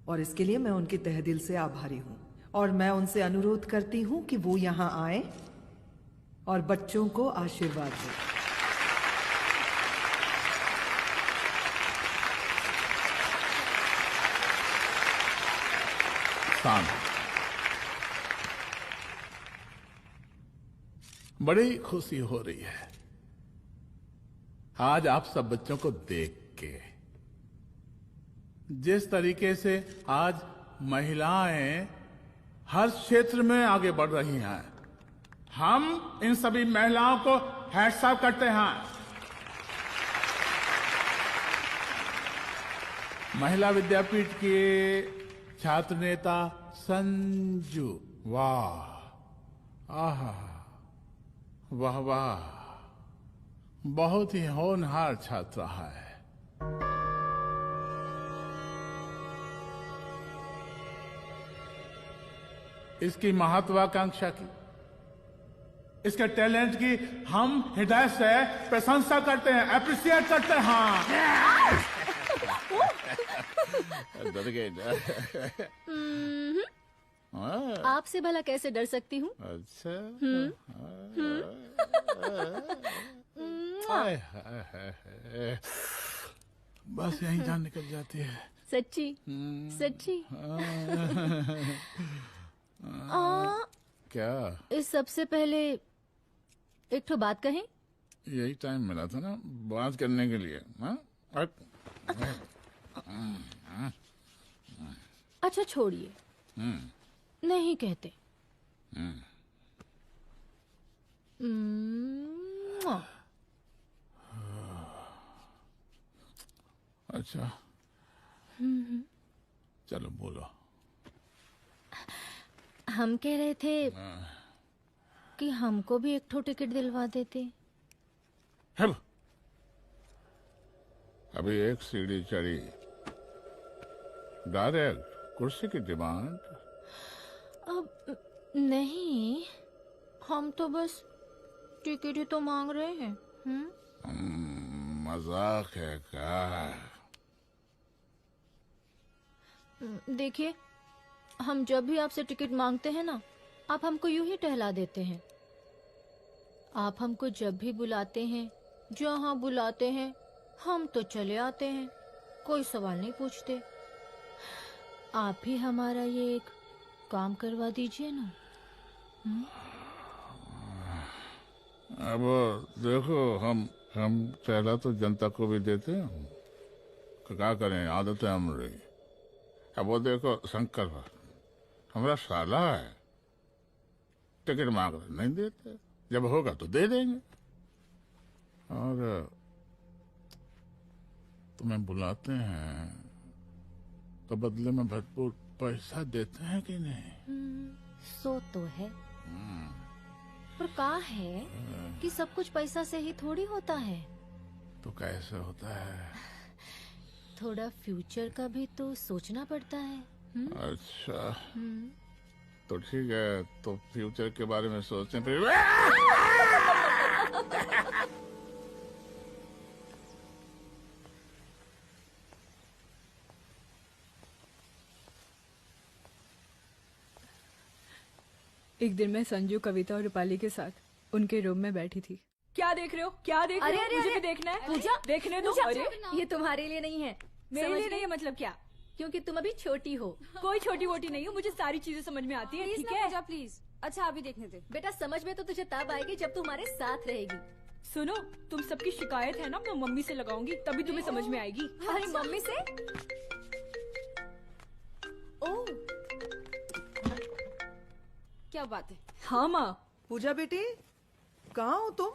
और इसके लिए मैं उनके तहे दिल से आभारी हूं और मैं उनसे अनुरोध करती हूं कि वो यहां आए और बच्चों को आशीर्वाद दें। बड़ी खुशी हो रही है आज आप सब बच्चों को देख के। जिस तरीके से आज महिलाएं हर क्षेत्र में आगे बढ़ रही हैं, हम इन सभी महिलाओं को हैट्स ऑफ करते हैं। महिला विद्यापीठ के छात्र नेता संजू, वाह, आहा, वाह वाह, बहुत ही होनहार छात्र है। इसकी महत्वाकांक्षा की, इसके टैलेंट की हम हृदय से प्रशंसा करते हैं, अप्रिशिएट करते हैं। डर गए। आपसे भला कैसे डर सकती हूँ? अच्छा। बस यही जान निकल जाती है। सच्ची सच्ची। क्या? इस सबसे पहले एक तो बात कहें। यही टाइम मिला था ना बात करने के लिए। अच्छा छोड़िए, नहीं कहते। अच्छा चलो बोलो। हम कह रहे थे कि हमको भी एक ठो टिकट दिलवा देते। अभी एक सीढ़ी चढ़ी, डायरेक्ट कुर्सी की डिमांड। अब नहीं, हम तो बस टिकट ही तो मांग रहे हैं। मजाक है क्या? देखिए, हम जब भी आपसे टिकट मांगते हैं ना, आप हमको यूं ही टहला देते हैं। आप हमको जब भी बुलाते हैं, जहाँ बुलाते हैं, हम तो चले आते हैं, कोई सवाल नहीं पूछते। आप ही हमारा ये एक काम करवा दीजिए ना। अब देखो, हम टहला तो जनता को भी देते हैं, क्या करें, आदत है हमारी। अब वो देखो शंकर हमारा साला है, टिकट मांग रहे नहीं देते, जब होगा तो दे देंगे। और तुम्हें बुलाते हैं तो बदले में भरपूर पैसा देते हैं कि नहीं? सो तो है, पर कहा है कि सब कुछ पैसा से ही थोड़ी होता है। तो कैसे होता है? थोड़ा फ्यूचर का भी तो सोचना पड़ता है। अच्छा तो ठीक है, तो फ्यूचर के बारे में सोचें फिर। एक दिन मैं संजू, कविता और रूपाली के साथ उनके रूम में बैठी थी। क्या देख रहे हो? क्या देख रहे हो? अरे, मुझे अरे, भी देखना है। पूजा, देखने दो। पूजा, अरे ये तुम्हारे लिए नहीं है। मेरे समझ लिए नहीं गई? है मतलब क्या? क्योंकि तुम अभी छोटी हो। कोई छोटी वोटी नहीं हो, मुझे सारी चीजें समझ में आती है। ठीक है पूजा प्लीज। अच्छा अभी देखने दे। बेटा समझ में तो तुझे तब आएगी जब तू हमारे साथ रहेगी। सुनो, तुम सबकी शिकायत है ना, मैं मम्मी से लगाऊंगी, तभी तुम्हें समझ में आएगी। अरे मम्मी से? ओह क्या बात है। हाँ माँ। पूजा बेटी कहाँ हो तुम?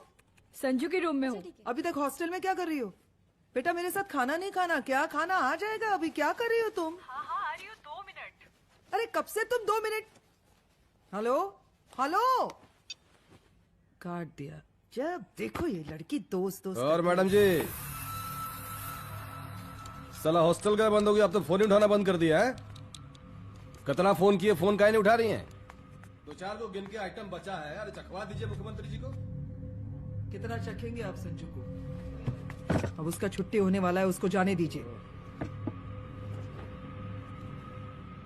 संजू के रूम में हूँ। अभी तक हॉस्टल में क्या कर रही हो? बेटा मेरे साथ खाना नहीं खाना क्या? खाना आ जाएगा, अभी क्या कर रही हो तुम? हाँ हाँ आ रही हो, 2 मिनट। अरे कब से तुम 2 मिनट? हेलो हेलो काट दिया। जब देखो ये लड़की दोस्त दोस्त। और मैडम जी, साला हॉस्टल का बंद हो गया, अब तो फोन ही उठाना बंद कर दिया है। कितना फोन किए, फोन काहे नहीं उठा रही हैं? 2-4 को गिन के आइटम बचा है, अरे चखवा दीजिए मुख्यमंत्री जी को। कितना चखेंगे आप संजू को? अब उसका छुट्टी होने वाला है, उसको जाने दीजिए।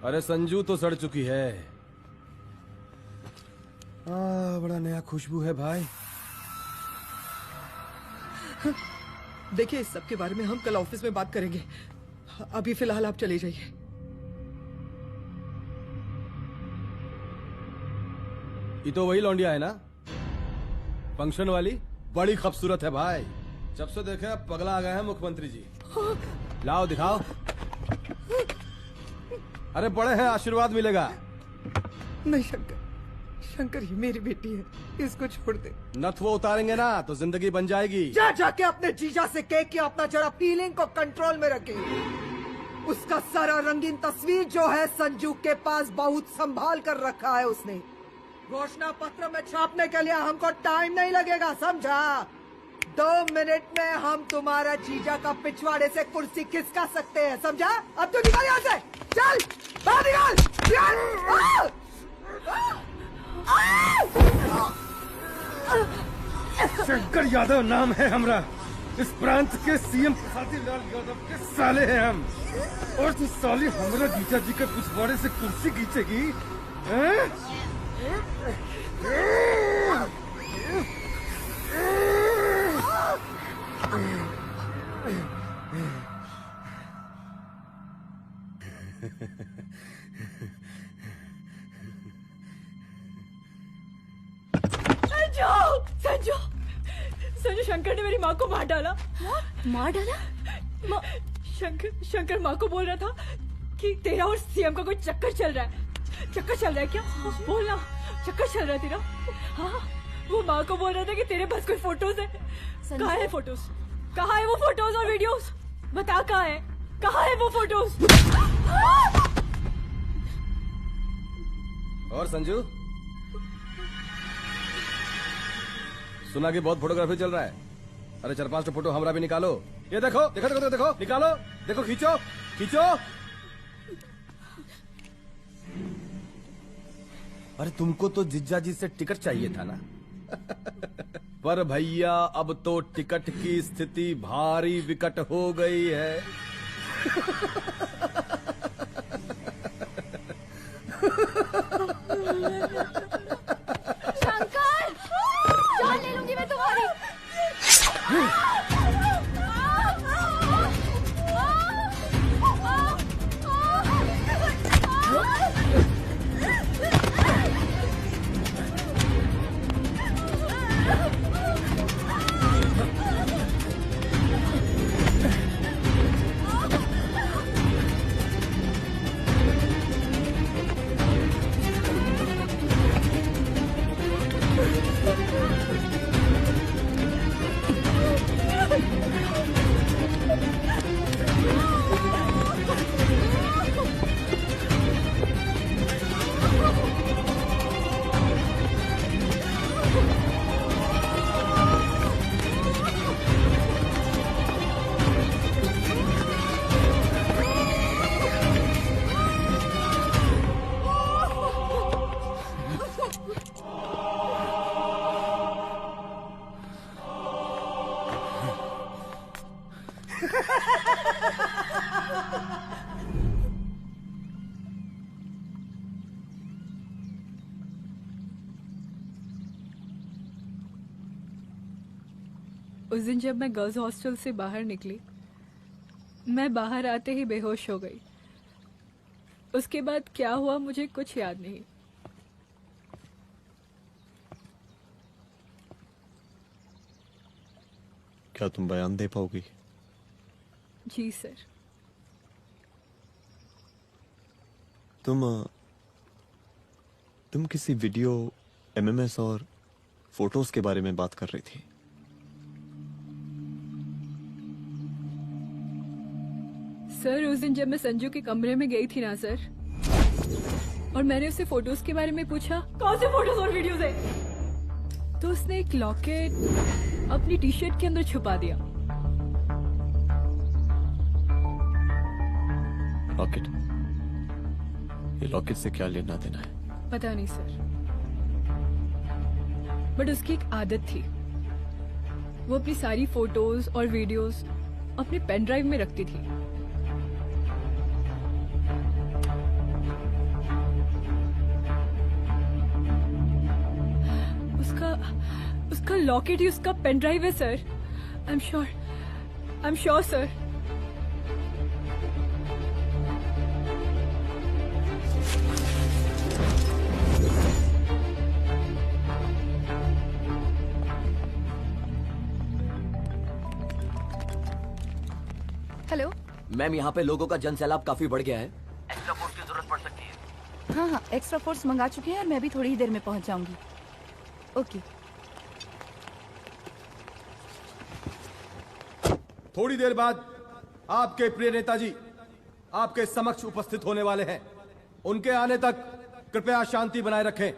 अरे संजू तो सड़ चुकी है। बड़ा नया खुशबू है भाई। देखिए इस सब के बारे में हम कल ऑफिस में बात करेंगे, अभी फिलहाल आप चले जाइए। ये तो वही लौंडिया है ना, फंक्शन वाली? बड़ी खूबसूरत है भाई, जब से देखे अब पगला आ गए हैं मुख्यमंत्री जी। लाओ दिखाओ। अरे बड़े हैं, आशीर्वाद मिलेगा। नहीं शंकर, शंकर ये मेरी बेटी है, इसको छोड़ दे। नथ वो उतारेंगे ना तो जिंदगी बन जाएगी। जा जाके अपने जीजा से कह के अपना जरा फीलिंग को कंट्रोल में रखे। उसका सारा रंगीन तस्वीर जो है संजू के पास बहुत संभाल कर रखा है उसने। घोषणा पत्र में छापने के लिए हमको टाइम नहीं लगेगा, समझा? 2 मिनट में हम तुम्हारा जीजा का पिछवाड़े से कुर्सी खिसका सकते हैं, समझा? अब तो निकल यहाँ से, चल बाहर निकल। शंकर यादव नाम है हमरा, इस प्रांत के सीएम प्रसादी लाल यादव के साले हैं हम। और तू साली हमरा जीजा जी के पिछवाड़े से कुर्सी खींचेगी? संजू, संजू शंकर ने मेरी माँ को मार डाला। मार डाला? शंकर माँ को बोल रहा था कि तेरा और सीएम का कोई चक्कर चल रहा है। चक्कर चल रहा है क्या? बोलना, चक्कर चल रहा है तेरा? हाँ, वो माँ को बोल रहा था कि तेरे पास कोई फोटोज है। कहाँ है फोटोज? कहाँ है वो फोटोज और वीडियोस? बता कहाँ है? कहाँ है वो फोटोज? और संजू, सुना कि बहुत फोटोग्राफी चल रहा है। अरे 4-5 फोटो हमरा भी निकालो। ये देखो देखो देखो देखो, निकालो, देखो, खींचो खींचो। अरे तुमको तो जिज्जा जी से टिकट चाहिए था ना। पर भैया अब तो टिकट की स्थिति भारी विकट हो गई है। शंकर, जान ले लूंगी मैं तुम्हारी। उस दिन जब मैं गर्ल्स हॉस्टल से बाहर निकली, मैं बाहर आते ही बेहोश हो गई। उसके बाद क्या हुआ मुझे कुछ याद नहीं। क्या तुम बयान दे पाओगी? जी सर। तुम किसी वीडियो, एमएमएस और फोटोज के बारे में बात कर रही थी। सर उस दिन जब मैं संजू के कमरे में गई थी ना सर, और मैंने उससे फोटोज के बारे में पूछा कौन से फोटोज और वीडियोज है, तो उसने एक लॉकेट अपनी टी शर्ट के अंदर छुपा दिया। लॉकेट? ये लॉकेट से क्या लेना देना है? पता नहीं सर, बट उसकी एक आदत थी, वो अपनी सारी फोटोज और वीडियोस अपने पेन ड्राइव में रखती थी। उसका लॉकेट ही उसका पेन ड्राइव है sir. I am sure sir. Hello ma'am, यहाँ पे लोगों का जन सैलाब काफी बढ़ गया है। एक्स्ट्रा फोर्स की जरूरत पड़ सकती है। हाँ, एक्स्ट्रा फोर्स मंगा चुके हैं और मैं भी थोड़ी ही देर में पहुंच जाऊंगी। ओके। थोड़ी देर बाद आपके प्रिय नेताजी आपके समक्ष उपस्थित होने वाले हैं। उनके आने तक कृपया शांति बनाए रखें।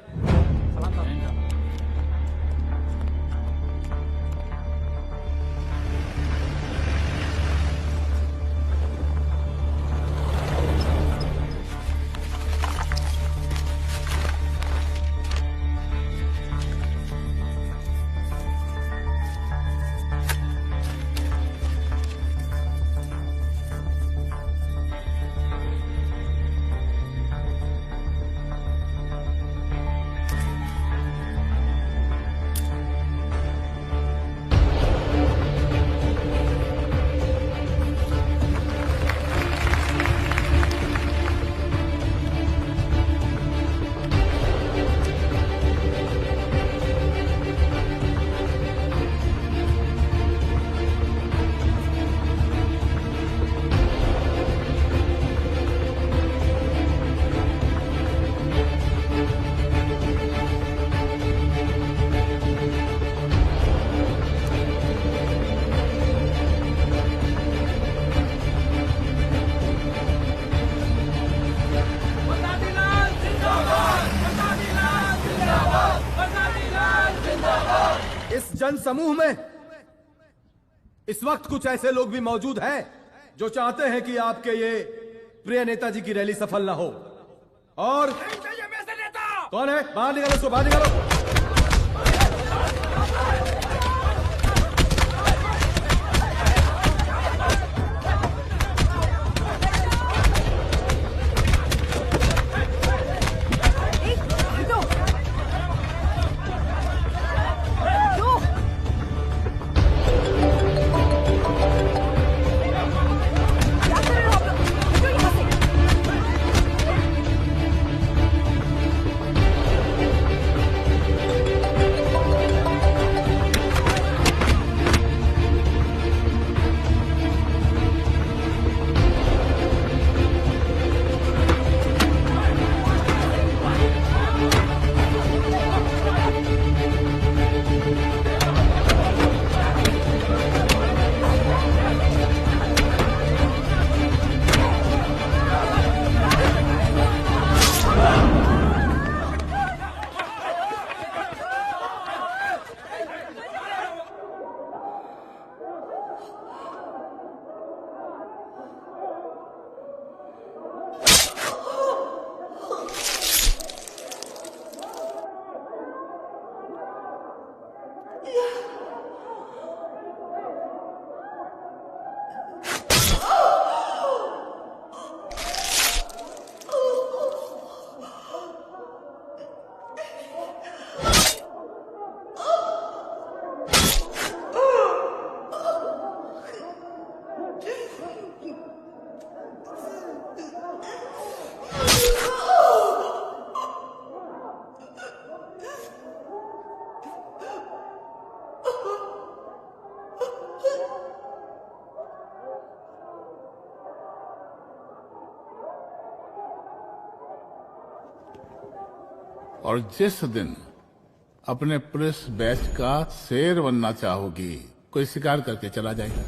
जन समूह में इस वक्त कुछ ऐसे लोग भी मौजूद हैं जो चाहते हैं कि आपके ये प्रिय नेताजी की रैली सफल ना हो। और कौन है? बाहर निकालो उसको, बाहर निकालो। और जिस दिन अपने पुलिस बैच का शेर बनना चाहोगी, कोई शिकार करके चला जाएगा।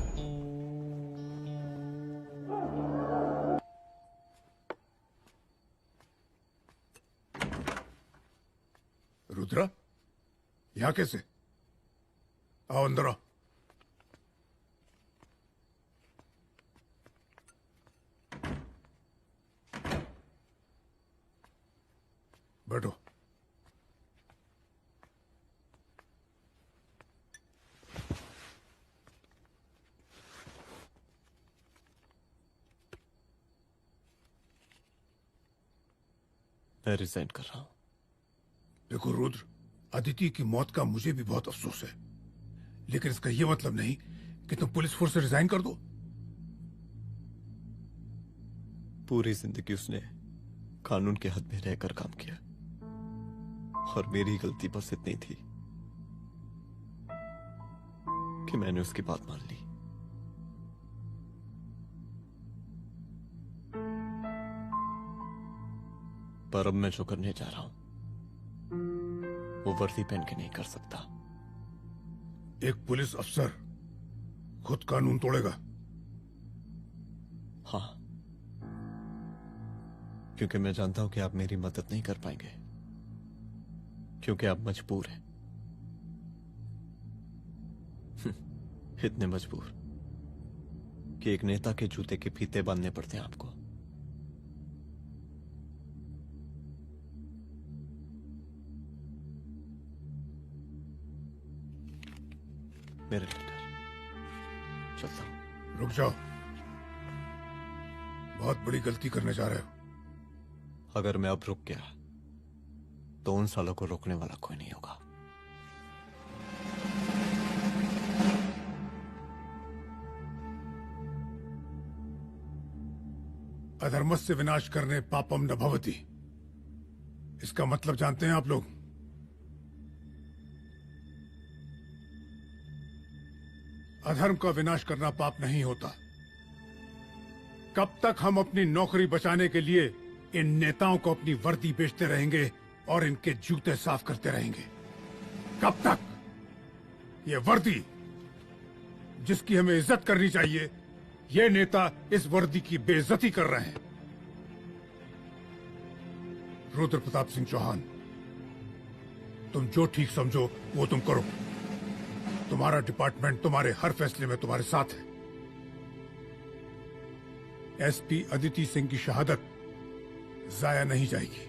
रुद्रा, यहाँ कैसे? आओ अंदर आओ। बैठो। मैं रिजाइन कर रहा हूं। देखो रुद्र, अदिति की मौत का मुझे भी बहुत अफसोस है, लेकिन इसका यह मतलब नहीं कि तुम पुलिस फोर्स से रिजाइन कर दो। पूरी जिंदगी उसने कानून के हद में रहकर काम किया और मेरी गलती बस इतनी थी कि मैंने उसकी बात मान ली। पर अब मैं जो करने जा रहा हूं वो वर्दी पहन के नहीं कर सकता। एक पुलिस अफसर खुद कानून तोड़ेगा? हाँ, क्योंकि मैं जानता हूं कि आप मेरी मदद नहीं कर पाएंगे, क्योंकि आप मजबूर हैं। इतने मजबूर कि एक नेता के जूते के फीते बांधने पड़ते हैं आपको। मेरे लीडर, चलता हूं। रुक जाओ, बहुत बड़ी गलती करने जा रहे हो। अगर मैं अब रुक गया तो उन सालों को रोकने वाला कोई नहीं होगा। अधर्मस्य विनाश करने पापम न भवति, इसका मतलब जानते हैं आप लोग? अधर्म का विनाश करना पाप नहीं होता। कब तक हम अपनी नौकरी बचाने के लिए इन नेताओं को अपनी वर्दी बेचते रहेंगे और इनके जूते साफ करते रहेंगे? कब तक? ये वर्दी जिसकी हमें इज्जत करनी चाहिए, ये नेता इस वर्दी की बेइज्जती कर रहे हैं। रुद्र प्रताप सिंह चौहान, तुम जो ठीक समझो वो तुम करो। तुम्हारा डिपार्टमेंट तुम्हारे हर फैसले में तुम्हारे साथ है। एसपी अदिति सिंह की शहादत जाया नहीं जाएगी।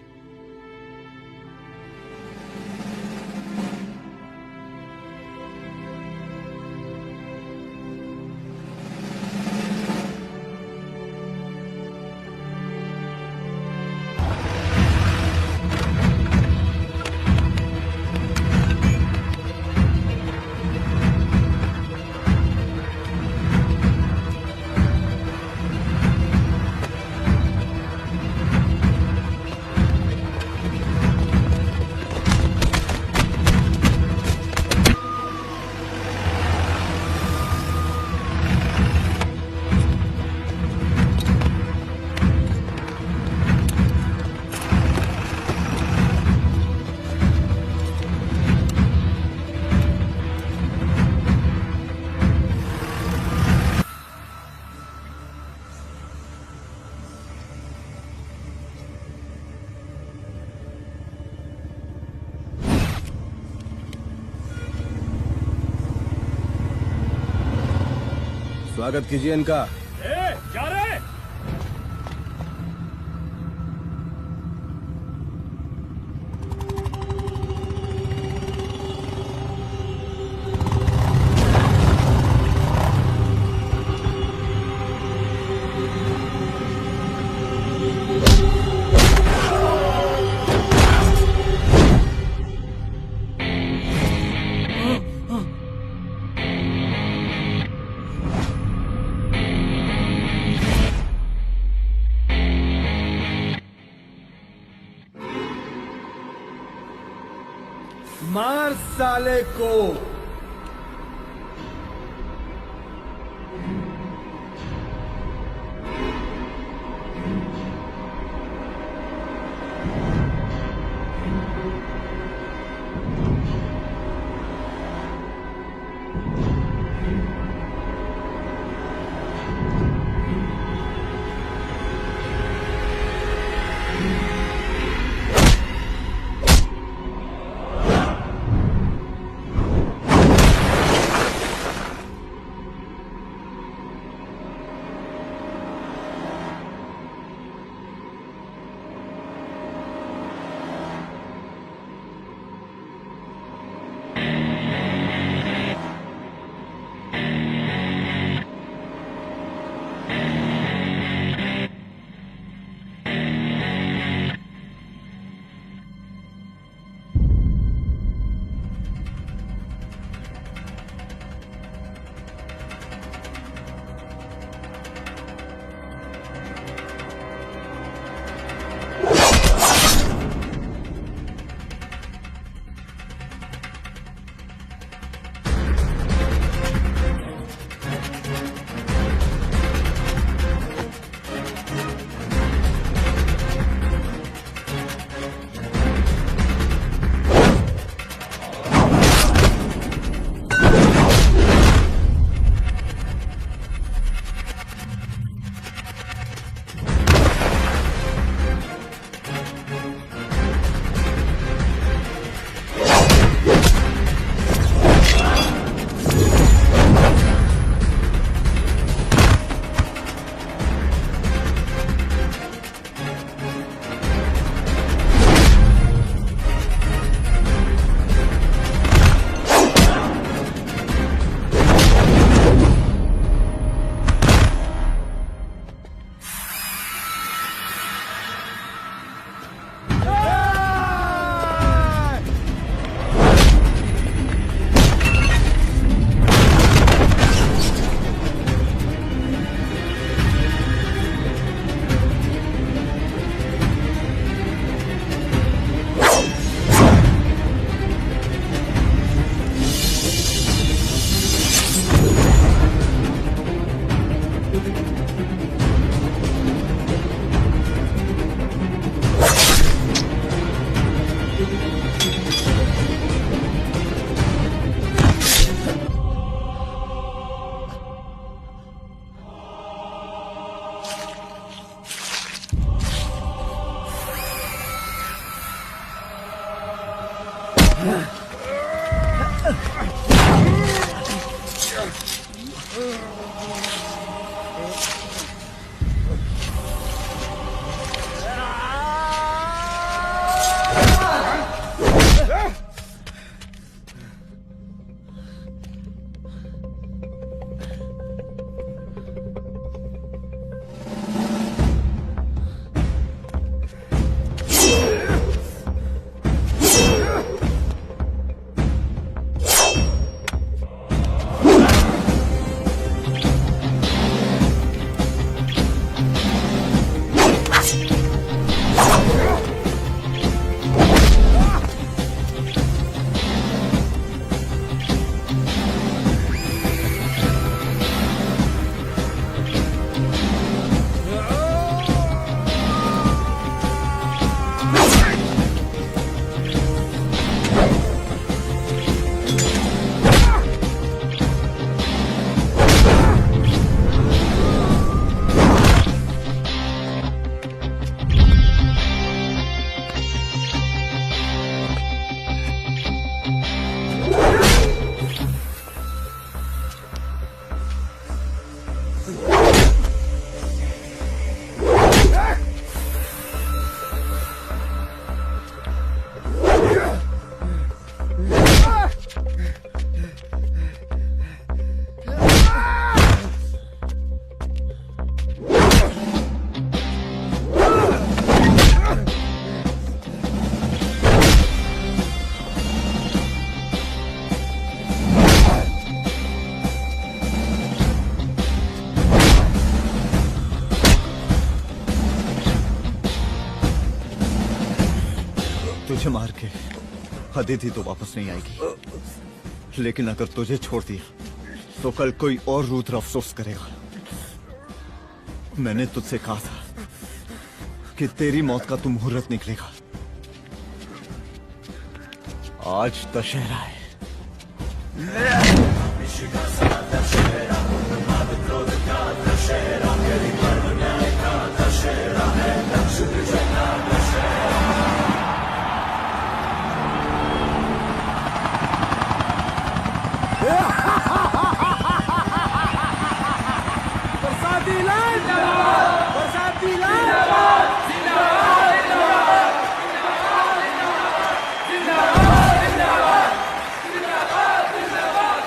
स्वागत कीजिए इनका। जा रहे? मार साले को। तुझे मार के अदिति तो वापस नहीं आएगी, लेकिन अगर तुझे छोड़ दिया तो कल कोई और रुद्र अफसोस करेगा। मैंने तुझसे कहा था कि तेरी मौत का तू मुहूर्त निकलेगा। आज दशहरा है। बरसाती लाल जिंदाबाद, बरसाती लाल जिंदाबाद, जिंदाबाद, जिंदाबाद, जिंदाबाद, जिंदाबाद, जिंदाबाद,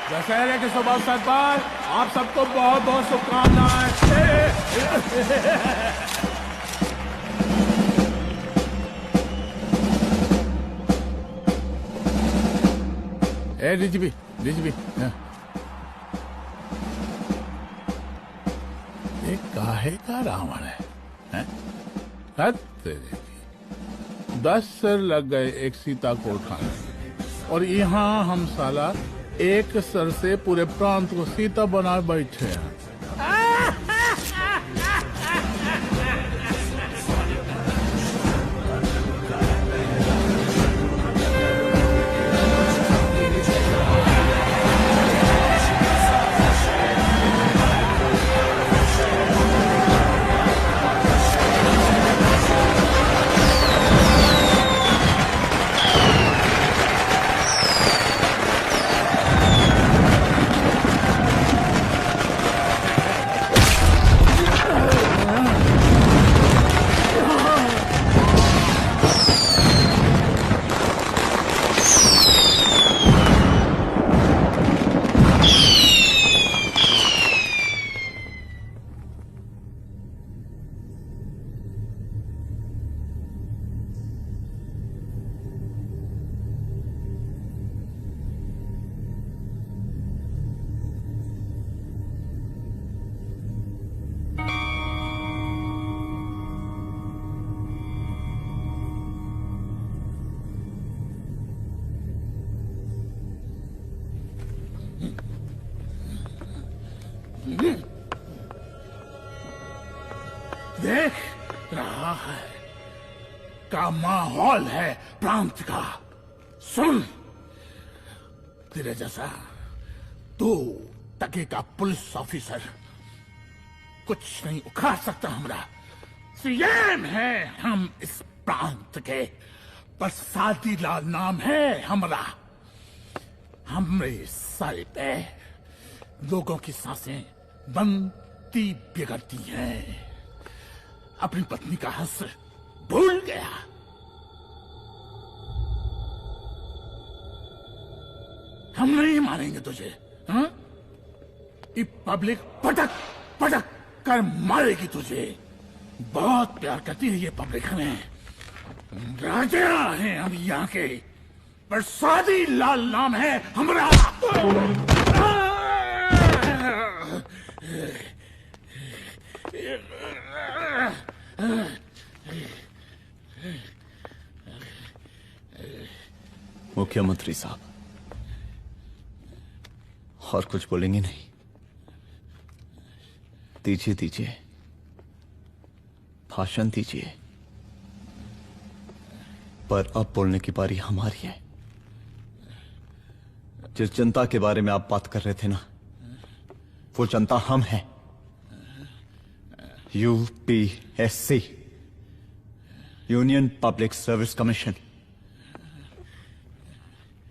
दशहरे के शुभ अवसर पर आप सबको बहुत बहुत शुभकामनाएं। ए डीजीपी ये काहे का रावण है? हैं? हद तेरे की। 10 सर लग गए एक सीता को उठाने, और यहाँ हम साला एक सर से पूरे प्रांत को सीता बना बैठे हैं। देख रहा है का माहौल है प्रांत का। सुन, तेरे जैसा 2 टके का पुलिस ऑफिसर कुछ नहीं उखाड़ सकता। हमरा सीएम है हम इस प्रांत के, पर सादीलाल नाम है हमरा। हमरे सर पे लोगों की सांसें बनती बिगड़ती हैं। अपनी पत्नी का हंस भूल गया। हम नहीं मारेंगे तुझे, हाँ? ये पब्लिक पटक पटक कर मारेगी तुझे। बहुत प्यार करती है ये पब्लिक हमें। राजा हैं हम यहाँ के, पर सादी लाल नाम है हमारा। मुख्यमंत्री साहब, और कुछ बोलेंगे नहीं? दीजिए दीजिए, भाषण दीजिए, पर अब बोलने की बारी हमारी है। जिस जनता के बारे में आप बात कर रहे थे ना, वो जनता हम हैं। UPSC, union public service commission.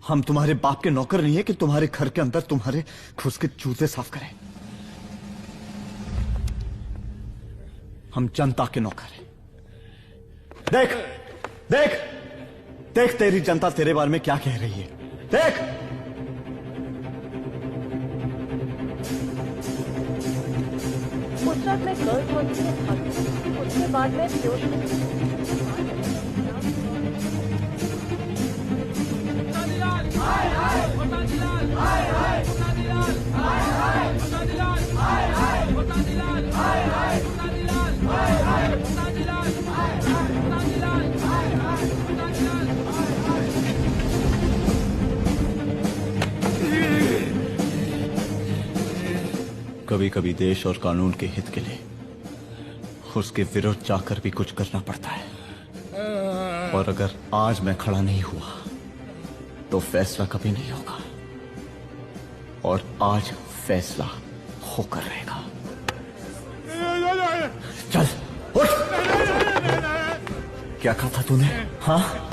हम तुम्हारे बाप के नौकर नहीं है कि तुम्हारे घर के अंदर तुम्हारे खुद के जूते साफ करें। हम जनता के नौकर हैं। देख देख देख, तेरी जनता तेरे बारे में क्या कह रही है। देख, उस वक्त मैं गर्ल्स हॉस्टल में था, उसके बाद मैं कभी कभी देश और कानून के हित के लिए उसके विरुद्ध जाकर भी कुछ करना पड़ता है। और अगर आज मैं खड़ा नहीं हुआ तो फैसला कभी नहीं होगा, और आज फैसला होकर रहेगा। चल उठ। क्या कहा था तूने? हाँ,